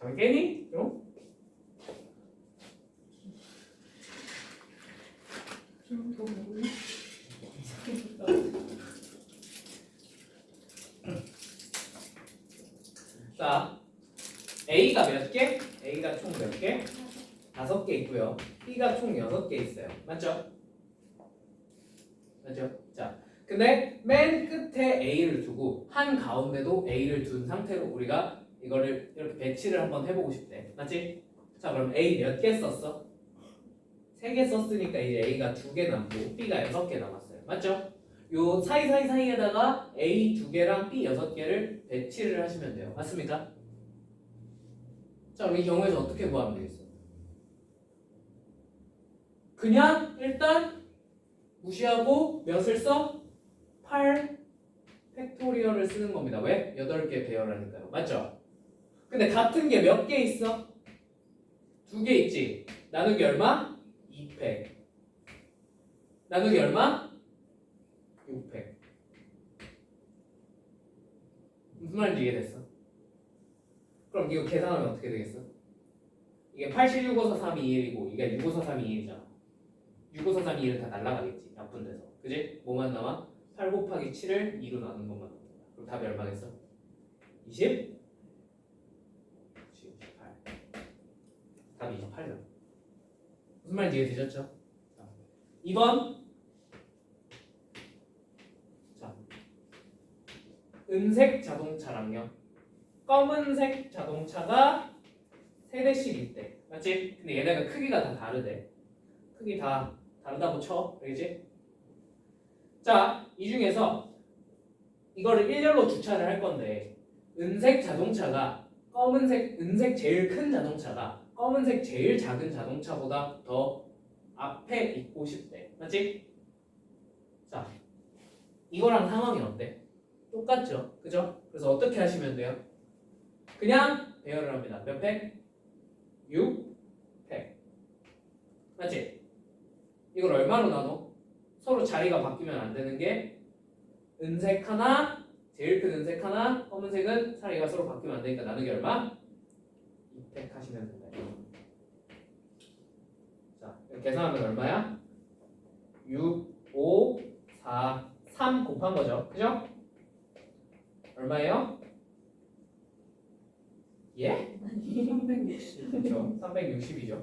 [SPEAKER 1] 잘 깨니? 좀?
[SPEAKER 3] 좀더 먹을래?
[SPEAKER 1] 자, A가 몇 개? A가 총 몇 개? 5 5개 있고요. B가 총 6개 있어요. 맞죠? 맞죠? 자, 근데 맨 끝에 A를 두고 한 가운데도 A를 둔 상태로 우리가 이거를 이렇게 배치를 한번 해보고 싶대. 맞지? 자, 그럼 A 몇 개 썼어? 3개 썼으니까 이제 A가 2개 남고 B가 6개 남았어요. 맞죠? 요 사이에다가 A 2개랑 B 6개를 배치를 하시면 돼요. 맞습니까? 자, 그럼 이 경우에서 어떻게 구하면 되겠어? 그냥 일단 무시하고 몇을 써? 8 팩토리얼을 쓰는 겁니다. 왜? 8개 배열하니까요. 맞죠? 근데 같은 게 몇 개 있어? 2개 있지? 나누기 얼마? 2팩. 나누기 얼마? 6팩. 무슨 말인지 이해됐어? 그럼 이거 계산하면 어떻게 되겠어? 이게 80, 654, 321이고 이게 654, 321이잖아. 654, 321은 다 날라가겠지. 나쁜 데서. 그지? 뭐만 남아? 8 곱하기 7을 2로 나눈 것만 남는다. 그럼 답이 얼마겠어? 20? 28. 답이 28이다. 무슨 말인지 이해되셨죠? 2번. 자, 은색 자동차랑요. 검은색 자동차가 3대씩 있대. 맞지? 근데 얘네가 크기가 다 다르대. 크기 다 다르다고 쳐. 알겠지? 자, 이 중에서 이거를 일렬로 주차를 할 건데 은색 자동차가 은색 제일 큰 자동차가 검은색 제일 작은 자동차보다 더 앞에 있고 싶대. 맞지? 자, 이거랑 상황이 어때? 똑같죠? 그죠? 그래서 어떻게 하시면 돼요? 그냥 배열을 합니다. 몇 팩? 6팩. 맞지? 이걸 얼마로 나눠? 서로 자리가 바뀌면 안 되는 게 은색 하나, 제일 큰 은색 하나, 검은색은 자리가 서로 바뀌면 안 되니까 나누기 얼마? 2팩 하시면 된다. 자, 계산하면 얼마야? 6, 5, 4, 3 곱한 거죠. 그죠? 얼마예요? 예?
[SPEAKER 3] 360.
[SPEAKER 1] 그렇죠. 360이죠.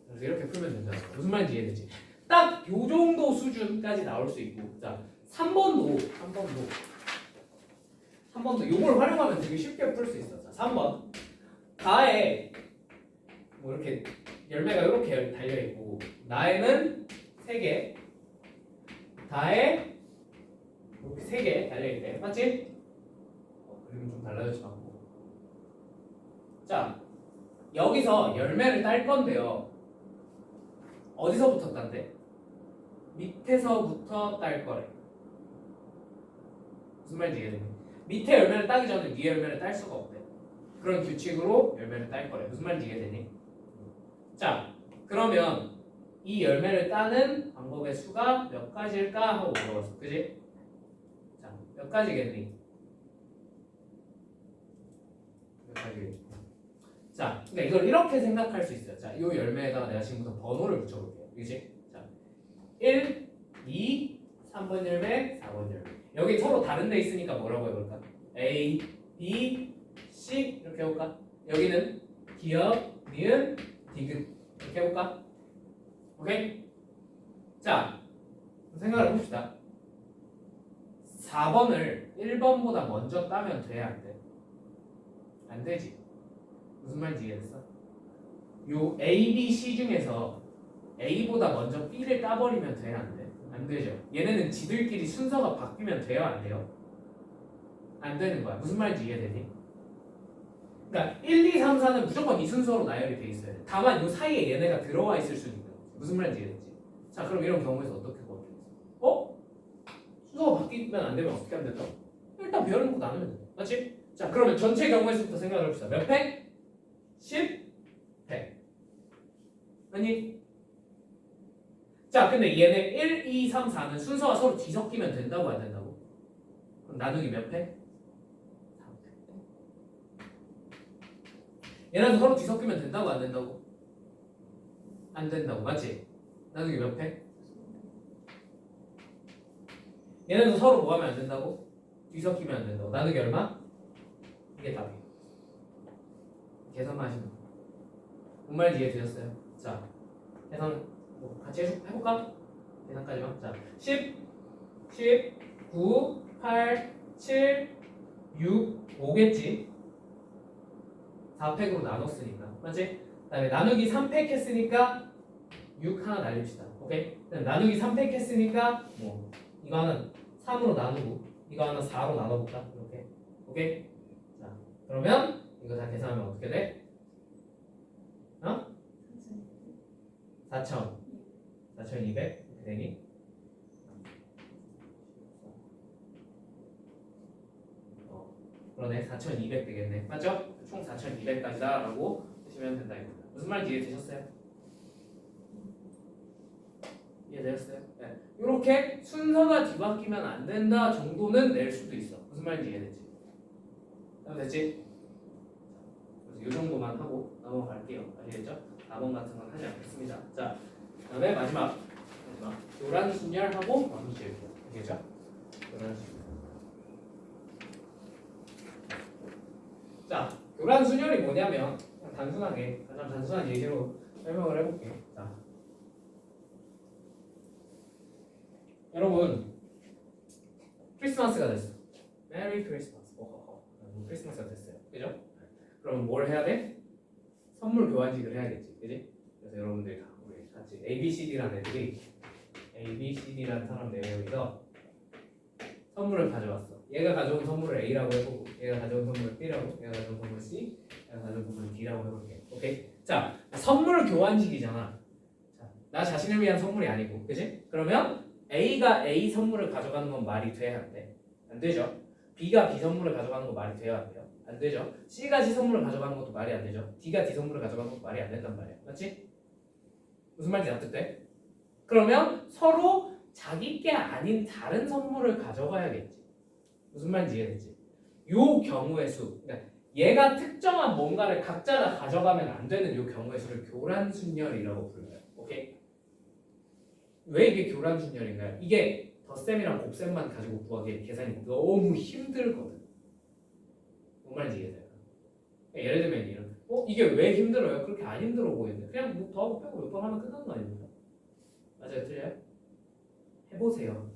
[SPEAKER 1] 그래서 이렇게 풀면 된다. 무슨 말인지 이해되지? 딱 요 정도 수준까지 나올 수 있고, 자, 3번도 요걸 활용하면 되게 쉽게 풀 수 있어. 자, 3번. 가에 뭐 이렇게 열매가 이렇게 달려 있고, 나에는 3개, 다에 이렇게 3개 달려 있대. 맞지? 그림이 좀 달라졌지만. 자, 여기서 열매를 딸 건데요. 어디서부터 딴대? 밑에서부터 딸 거래. 무슨 말인지 이해되니? 밑에 열매를 따기 전에 위에 열매를 딸 수가 없대. 그런 규칙으로 열매를 딸 거래. 무슨 말인지 이해되니? 자, 그러면 이 열매를 따는 방법의 수가 몇 가지일까 하고 물어봤어. 그지? 자, 몇 가지겠니? 몇 가지겠니? 자, 그러니까 이걸 이렇게 생각할 수 있어요. 자, 이 열매에다가 내가 지금부터 번호를 붙여볼게요. 그지? 자, 1, 2, 3번 열매, 4번 열매. 여기 서로 다른 데 있으니까 뭐라고 해볼까? A, B, C 이렇게 해볼까? 여기는 기억, 니은, 디귿 이렇게 해볼까? 오케이? 자, 생각을 해봅시다. 4번을 1번보다 먼저 따면 돼, 안 돼? 안 되지. 무슨 말인지 이해됐어? 요 A, B, C 중에서 A보다 먼저 B를 따버리면 돼, 안 돼? 안 되죠. 얘네는 지들끼리 순서가 바뀌면 돼요, 안 돼요? 안 되는 거야. 무슨 말인지 이해되니? 그러니까 1, 2, 3, 4는 무조건 이 순서로 나열이 돼 있어야 돼. 다만 요 사이에 얘네가 들어와 있을 수는 있는 거지. 무슨 말인지 이해됐지? 자, 그럼 이런 경우에서 어떻게 구하겠어? 순서가 바뀌면 안 되면 어떻게 하면 된다? 일단 배열해놓고 나누면 돼. 맞지? 자, 그러면 전체 경우에서부터 생각을 해봅시다. 몇 팩? 10팩. 아니? 자, 근데 얘네 1, 2, 3, 4는 순서가 서로 뒤섞이면 된다고 안 된다고? 그럼 나누기 몇 팩? 3팩. 얘네도 서로 뒤섞이면 된다고 안 된다고? 안 된다고, 맞지? 나누기 몇 팩? 얘네도 서로 뭐 하면 안 된다고? 뒤섞이면 안 된다고. 나누기 얼마? 이게 답이에요. 계산만 하시면 돼요. 뭔 말인지 이해되셨어요? 자, 계산 뭐 같이 해볼까? 계산까지만. 자, 10, 9, 8, 7, 6, 5겠지. 4팩으로 나눴으니까. 맞지? 그 다음에 나누기 3팩 했으니까 6 하나 날립시다. 오케이? 그다음 나누기 3팩 했으니까 뭐 이거 하나 3으로 나누고 이거 하나 4로 나눠볼까? 이렇게. 오케이? 자, 그러면 이거 다 계산하면 어떻게 돼? 어? 4,000. 4,200 이렇게 되니? 그러네. 4,200 되겠네. 맞죠? 총 4,200까지다 라고 쓰시면 된다 이겁니다. 무슨 말인지 이해되셨어요? 이해되셨어요? 네. 이렇게 순서가 뒤바뀌면 안 된다 정도는 낼 수도 있어. 무슨 말인지 이해됐지? 됐지? 그래서 이 정도만 하고 넘어갈게요. 아시겠죠? 4번 같은 건 하지 않겠습니다. 자, 그 다음에 마지막 교란순열하고 마무리 지을게요. 아시겠죠? 교란순열. 자, 교란순열이 뭐냐면 그냥 단순하게 가장 단순한 얘기로 설명을 해볼게요. 자, 여러분 크리스마스가 됐어. 메리 크리스마스. 크리스마스가 됐어요. 그죠? 그럼 뭘 해야 돼? 선물 교환식을 해야겠지. 그지? 그래서 여러분들 다 우리 같이 ABCD라는 애들이 ABCD라는 사람 4명이서 선물을 가져왔어. 얘가 가져온 선물을 A라고 해보고 얘가 가져온 선물을 B라고, 얘가 가져온 선물을 C, 얘가 가져온 선물을 D라고 해볼게. 오케이? 자, 선물 교환식이잖아. 자, 나 자신을 위한 선물이 아니고, 그지? 그러면 A가 A 선물을 가져가는 건 말이 돼야 안 돼? 안 되죠? B가 B 선물을 가져가는 건 말이 돼야 안 돼요? 안 되죠? C가 C 선물을 가져가는 것도 말이 안 되죠? D가 D 선물을 가져가는 것도 말이 안 된단 말이야. 맞지? 무슨 말인지 납득돼? 그러면 서로 자기 게 아닌 다른 선물을 가져가야겠지. 무슨 말인지 이해되지? 요 경우의 수, 그러니까 얘가 특정한 뭔가를 각자가 가져가면 안 되는 요 경우의 수를 교란순열이라고 불러요. 오케이? 왜 이게 교란순열인가요? 이게 덧셈이랑 곱셈만 가지고 구하기에 계산이 너무 힘들거든. 뭔 말인지 이해돼요? 예를 들면 이런, 이게 왜 힘들어요? 그렇게 안 힘들어 보이는데 그냥 뭐 더하고 빼고 몇 번 하면 끝나는 거 아닙니까? 맞아요? 틀려요? 해보세요.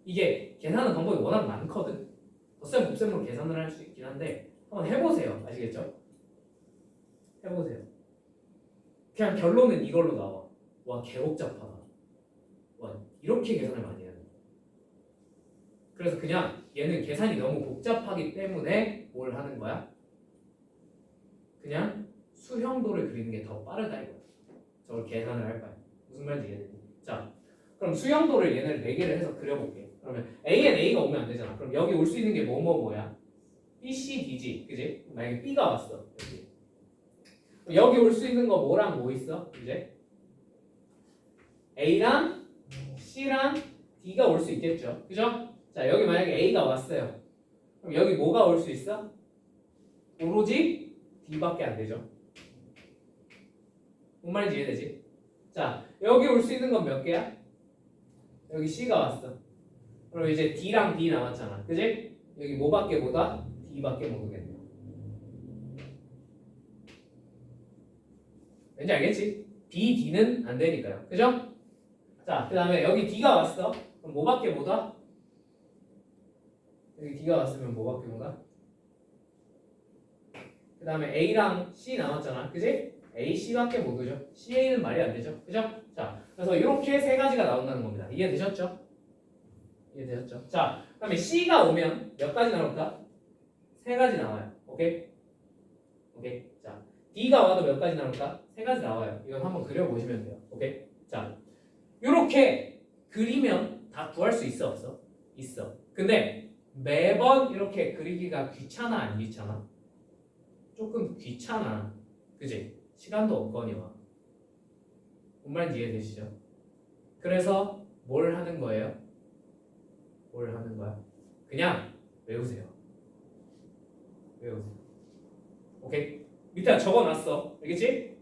[SPEAKER 1] 이게 계산하는 방법이 워낙 많거든. 덧셈 곱셈으로 계산을 할 수 있긴 한데 한번 해보세요. 아시겠죠? 해보세요. 그냥 결론은 이걸로 나와. 와, 개복잡하다. 와, 이렇게 계산을 많이 해야 돼. 그래서 그냥 얘는 계산이 너무 복잡하기 때문에 뭘 하는 거야? 그냥 수형도를 그리는 게 더 빠르다 이거야. 저걸 계산을 할 바에. 무슨 말인지 이해되니? 자, 그럼 수형도를 얘네를 4개를 해서 그려볼게. 그러면 A엔 A가 오면 안 되잖아. 그럼 여기 올 수 있는 게 뭐야? B, C, D지. 그지? 만약에 B가 왔어. 여기 올 수 있는 거 뭐랑 뭐 있어? 이제 A랑 C랑 D가 올 수 있겠죠. 그죠? 자, 여기 만약에 A가 왔어요. 그럼 여기 뭐가 올 수 있어? 오로지 D밖에 안 되죠. 뭔 말인지 이해되지? 자, 여기 올 수 있는 건 몇 개야? 여기 C가 왔어. 그럼 이제 D랑 D 남았잖아. 그지? 여기 뭐밖에 못 와? D밖에 못 오겠네. 왠지 알겠지? B, D는 안 되니까요. 그죠? 자, 그 다음에 여기 D가 왔어. 그럼 뭐밖에 못 와? 여기 D가 왔으면 뭐밖에 못 와? 그 다음에 A랑 C 남았잖아. 그지? A, C밖에 못 오죠. CA는 말이 안 되죠. 그죠? 자, 그래서 이렇게 3가지가 나온다는 겁니다. 이해되셨죠? 이해되셨죠? 자, 그 다음에 C가 오면 몇 가지 나올까? 3가지 나와요. 오케이? 오케이? 자, D가 와도 몇 가지 나올까? 3가지 나와요. 이건 한번 그려보시면 돼요. 오케이? 자, 이렇게 그리면 다 구할 수 있어 없어? 있어. 근데 매번 이렇게 그리기가 귀찮아 안 귀찮아? 조금 귀찮아. 그지? 시간도 없거니와. 뭔 말인지 이해되시죠? 그래서 뭘 하는 거예요? 뭘 하는 거야? 그냥 외우세요. 외우세요. 오케이? 밑에 적어놨어. 알겠지?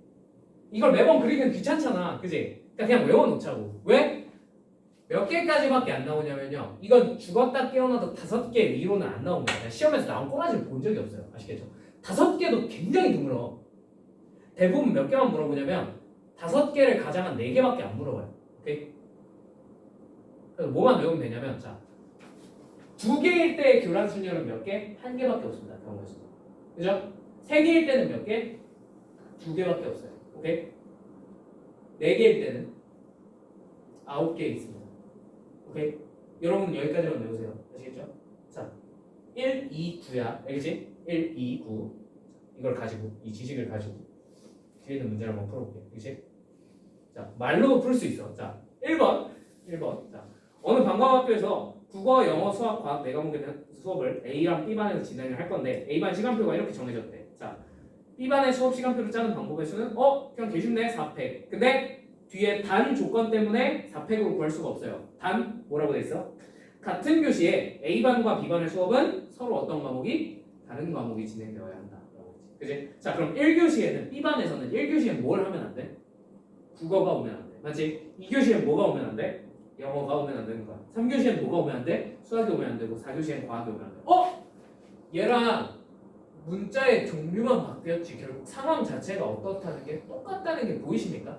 [SPEAKER 1] 이걸 매번 그리기는 귀찮잖아. 그지? 그러니까 그냥 외워놓자고. 왜? 몇 개까지밖에 안 나오냐면요. 이건 죽었다 깨어나도 5개 위로는 안 나옵니다. 시험에서 나온 꼬라지를 본 적이 없어요. 아시겠죠? 5개도 굉장히 드물어. 대부분 몇 개만 물어보냐면 5개를 가장한 4개밖에 안 물어봐요. 오케이? 그래서 뭐만 외우면 되냐면 자 2개일 때의 교란 순열은 몇 개? 1개밖에 없습니다. 경우의 수. 그죠? 3개일 때는 몇 개? 2개밖에 없어요. 오케이? 4개일 때는 9개 있습니다. 오케이? 여러분 여기까지만 외우세요. 아시겠죠? 자, 1, 2, 9야. 알겠지? 1, 2, 9 이걸 가지고 이 지식을 가지고 뒤에 있는 문제를 한번 풀어볼게요. 알겠지? 자, 말로 풀 수 있어. 자, 1번. 자, 어느 방과학교에서 국어, 영어, 수학, 과학 4과목에 대한 수업을 A랑 B반에서 진행을 할 건데 A반 시간표가 이렇게 정해졌대. 자, B반의 수업 시간표를 짜는 방법의 수는 그냥 개쉽네 4팩. 근데 뒤에 단 조건 때문에 4팩으로 구할 수가 없어요. 단 뭐라고 돼 있어? 같은 교시에 A반과 B반의 수업은 서로 어떤 과목이 다른 과목이 진행되어야 한다. 그지? 자, 그럼 1교시에는 B반에서는 1교시엔 뭘 하면 안 돼? 국어가 오면 안 돼. 맞지? 2교시엔 뭐가 오면 안 돼? 영어가 오면 안 되는 거야. 3교시엔 뭐가 오면 안 돼? 수학이 오면 안 되고 4교시엔 과학이 오면 안 돼. 얘랑 문자의 종류만 바뀌었지 결국 상황 자체가 어떻다는 게 똑같다는 게 보이십니까?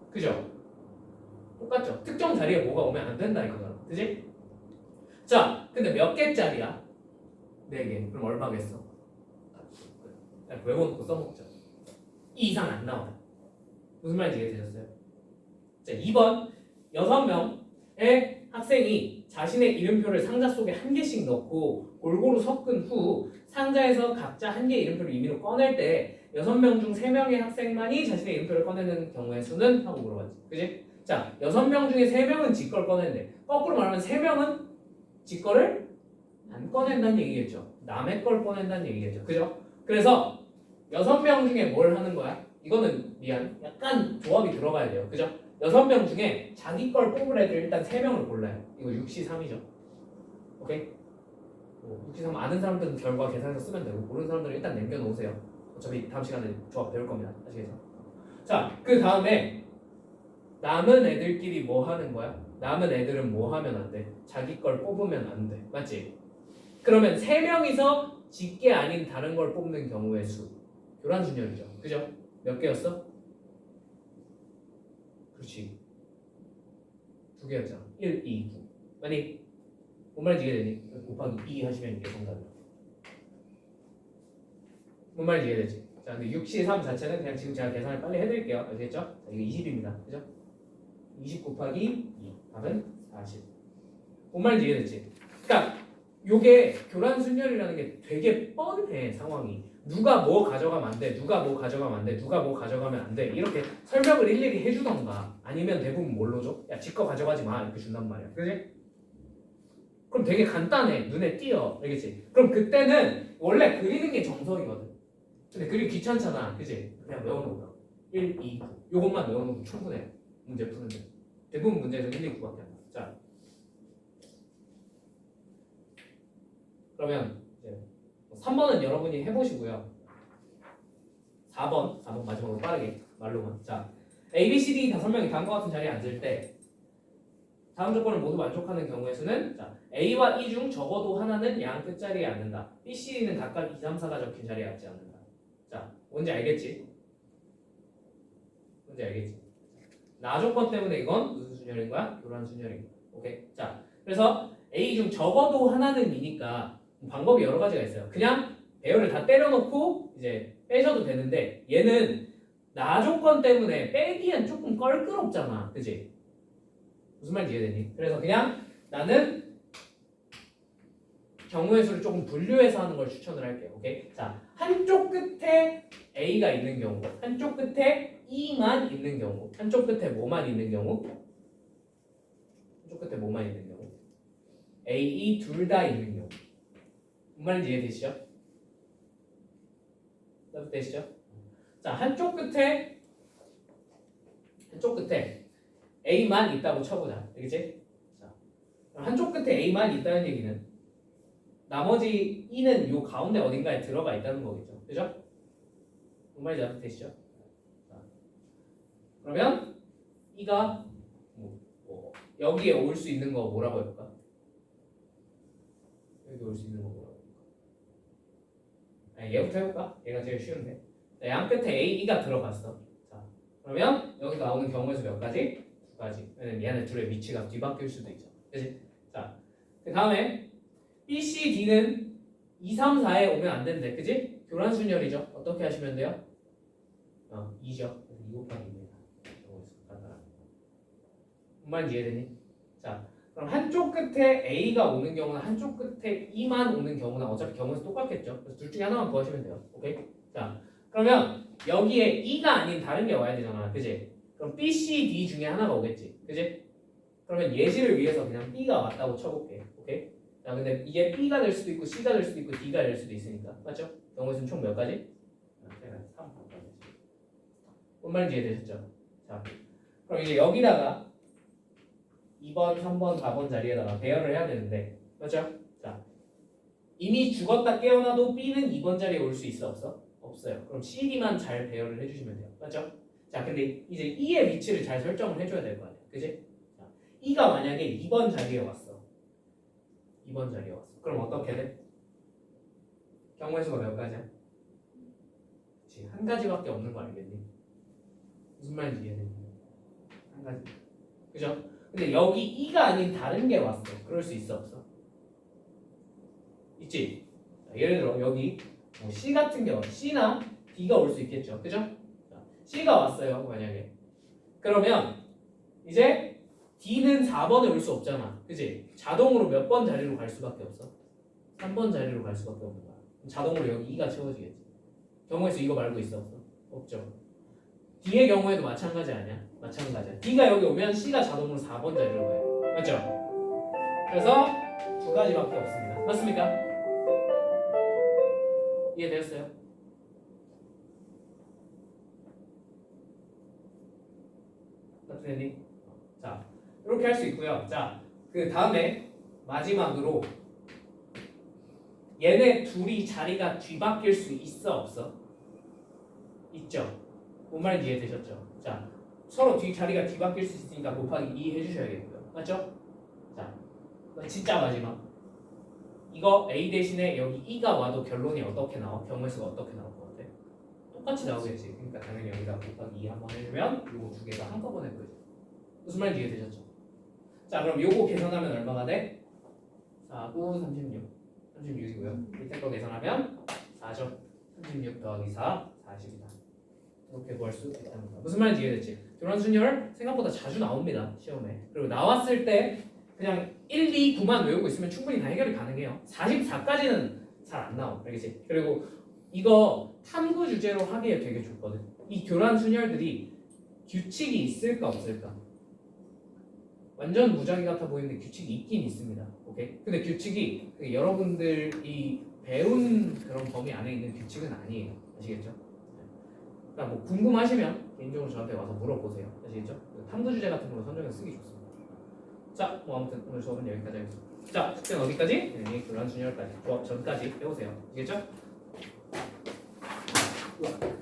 [SPEAKER 1] 그죠? 똑같죠? 특정 자리에 뭐가 오면 안 된다 이거잖아. 그지? 자, 근데 몇 개짜리야? 4개. 그럼 얼마겠어? 외워놓고 써먹자. 2 이상 안 나와. 무슨 말인지 이해되셨어요? 자, 2번 6명의 학생이 자신의 이름표를 상자 속에 1개씩 넣고 골고루 섞은 후 상자에서 각자 1개 이름표를 임의로 꺼낼 때 6명 중 3명의 학생만이 자신의 이름표를 꺼내는 경우의 수는? 하고 물어봤지. 그지? 자, 6명 중에 3명은 지 걸 꺼낸대. 거꾸로 말하면 3명은 지 거를 안 꺼낸다는 얘기겠죠. 남의 걸 꺼낸다는 얘기겠죠. 그죠? 그래서 6명 중에 뭘 하는 거야? 이거는 미안. 약간 조합이 들어가야 돼요. 그죠? 6명 중에 자기 걸 뽑을 애들 일단 3명을 골라요. 이거 6시3이죠. 오케이? 6시3 아는 사람들은 결과 계산해서 쓰면 되고 모르는 사람들은 일단 남겨놓으세요. 어차피 다음 시간에 조합 배울 겁니다. 아시겠죠? 자, 그 다음에 남은 애들끼리 뭐 하는 거야? 남은 애들은 뭐 하면 안 돼? 자기 걸 뽑으면 안 돼. 맞지? 그러면 3명이서 직계 아닌 다른 걸 뽑는 경우의 수. 교란순열이죠. 그죠? 몇 개였어? 그렇지. 2개였잖아. 1, 2, 9. 아니, 뭔 말인지 이해되니? 곱하기 2 하시면 이게 정답이야. 뭔 말인지 이해되지? 자, 근데 6시3 자체는 그냥 지금 제가 계산을 빨리 해드릴게요. 아시겠죠? 자, 이거 20입니다. 그죠? 20 곱하기 2. 답은 40. 뭔 말인지 이해됐지? 그러니까 요게 교란순열이라는 게 되게 뻔해 상황이. 누가 뭐 가져가면 안 돼, 누가 뭐 가져가면 안 돼, 누가 뭐 가져가면 안 돼 이렇게 설명을 일일이 해주던가 아니면 대부분 뭘로 줘? 야, 지 거 가져가지 마 이렇게 준단 말이야. 그지? 그럼 되게 간단해. 눈에 띄어. 알겠지? 그럼 그때는 원래 그리는 게 정석이거든. 근데 그리기 귀찮잖아. 그지? 그냥 외워놓으라. 1, 2, 9 요것만 외워놓으면 충분해. 문제 푸는데 대부분 문제에서 1, 2, 9밖에 안 나. 자, 그러면 이제 3번은 여러분이 해보시고요. 4번 마지막으로 빠르게 말로만. 자, A, B, C, D 5명이 다음과 같은 자리에 앉을 때 다음 조건을 모두 만족하는 경우의 수는 자, A와 E 중 적어도 하나는 양 끝자리에 앉는다. B, C, D는 각각 2, 3, 4가 적힌 자리에 앉지 않는다. 자, 뭔지 알겠지? 뭔지 알겠지? 나 조건 때문에 이건 무슨 순열인 거야? 교란 순열인 거야. 오케이? 자, 그래서 A 중 적어도 하나는 이니까 방법이 여러 가지가 있어요. 그냥 배열을 다 때려놓고 이제 빼셔도 되는데 얘는 나 조건 때문에 빼기엔 조금 껄끄럽잖아. 그지? 무슨 말인지 이해되니? 그래서 그냥 나는 경우의 수를 조금 분류해서 하는 걸 추천을 할게요. 오케이? 자, 한쪽 끝에 A가 있는 경우, 한쪽 끝에 E만 있는 경우, 한쪽 끝에 뭐만 있는 경우? 한쪽 끝에 뭐만 있는 경우? A, E 둘 다 있는 경우. 무슨 말인지 이해되시죠? 되시죠? 자, 한쪽 끝에 A만 있다고 쳐보자. 알겠지? 자, 한쪽 끝에 A만 있다는 얘기는 나머지 E는 요 가운데 어딘가에 들어가 있다는 거겠죠. 그죠? 무슨 말인지 되시죠? 자, 그러면 E가 여기에 올 수 있는 거 뭐라고 해볼까? 여기 올 수 있는 거 뭐라고 해볼까? 얘부터 해볼까? 얘가 제일 쉬운데. 양 끝에 A, E가 들어갔어. 자, 그러면 여기서 나오는 경우의 수 몇 가지? 두 가지. 왜냐면 얘네 둘의 위치가 뒤바뀔 수도 있죠. 그치? 자, 그 다음에 B, C, D는 2, 3, 4에 오면 안 된대. 그지? 교란순열이죠. 어떻게 하시면 돼요? 2죠. 2 곱하기 2입니다. 뭔 말인지 이해되니? 자, 그럼 한쪽 끝에 A가 오는 경우나 한쪽 끝에 E만 오는 경우나 어차피 경우에서 똑같겠죠. 그래서 둘 중에 하나만 구하시면 돼요. 오케이? 자, 그러면 여기에 E가 아닌 다른 게 와야 되잖아. 그지? 그럼 B, C, D 중에 하나가 오겠지. 그지? 그러면 예시를 위해서 그냥 B가 왔다고 쳐볼게. 오케이? 자, 근데 이게 B가 될 수도 있고 C가 될 수도 있고 D가 될 수도 있으니까. 맞죠? 경우의 수는 총 몇 가지? 3. 뭔 말인지 이해되셨죠? 자, 그럼 이제 여기다가 2번, 3번, 4번 자리에다가 배열을 해야 되는데, 맞죠? 자, 이미 죽었다 깨어나도 B는 2번 자리에 올 수 있어, 없어? 없어요. 그럼 CD만 잘 배열을 해주시면 돼요. 맞죠? 자, 근데 이제 E의 위치를 잘 설정을 해줘야 될 거 아니야. 그지? 자, E가 만약에 2번 자리에 왔어. 2번 자리에 왔어. 그럼 어떻게 돼? 경우의 수가 몇 가지야? 그치, 한 가지밖에 없는 거 알겠니? 무슨 말인지 이해되니? 한 가지. 그죠? 근데 여기 E가 아닌 다른 게 왔어. 그럴 수 있어, 없어? 있지? 자, 예를 들어 여기 뭐 C 같은 경우 C나 D가 올 수 있겠죠. 그죠? 자, C가 왔어요, 만약에. 그러면 이제 D는 4번에 올 수 없잖아. 그지? 자동으로 몇 번 자리로 갈 수밖에 없어? 3번 자리로 갈 수밖에 없는 거야. 자동으로 여기 E가 채워지겠지. 경우에서 이거 말고 있어, 없어? 없죠. D의 경우에도 마찬가지 아니야? 마찬가지야. D가 여기 오면 C가 자동으로 4번 자리로 가요. 맞죠? 그래서 두 가지밖에 없습니다. 맞습니까? 이해되었어요? 맞습니까? 자, 이렇게 할 수 있고요. 자, 그 다음에 마지막으로 얘네 둘이 자리가 뒤바뀔 수 있어, 없어? 있죠. 뭔 말인지 이해되셨죠? 자, 서로 자리가 뒤바뀔 수 있으니까 곱하기 2 해주셔야겠고요. 맞죠? 자, 진짜 마지막. 이거 A 대신에 여기 E가 와도 결론이 어떻게 나와? 경우의 수가 어떻게 나올 것 같아? 똑같이 나오겠지. 그러니까 당연히 여기다 곱하기 2 한번 해주면 요거 두 개가 한꺼번에 끄죠. 무슨 말인지 이해되셨죠? 자, 그럼 요거 계산하면 얼마가 돼? 4, 9, 36. 36이고요. 밑에 거 계산하면 4죠. 36 더하기 4, 40이다. 이렇게 구할 수 있답니다. 무슨 말인지 이해됐지? 교란순열 생각보다 자주 나옵니다. 시험에. 그리고 나왔을 때 그냥 1, 2, 9만 외우고 있으면 충분히 다 해결이 가능해요. 44까지는 잘 안 나와. 알겠지? 그리고 이거 탐구 주제로 하기에 되게 좋거든. 이 교란순열들이 규칙이 있을까 없을까? 완전 무작위 같아 보이는데 규칙이 있긴 있습니다. 오케이? 근데 규칙이 여러분들이 배운 그런 범위 안에 있는 규칙은 아니에요. 아시겠죠? 그러니까 뭐 궁금하시면 개인적으로 저한테 와서 물어보세요. 아시겠죠? 탐구 주제 같은 걸로 선정해서 쓰기 좋습니다. 자, 뭐 아무튼 오늘 수업은 여기까지 하겠습니다. 자, 숙제는 어디까지? 네, 교란순열까지. 조합 전까지 해보세요. 아시겠죠? 우와.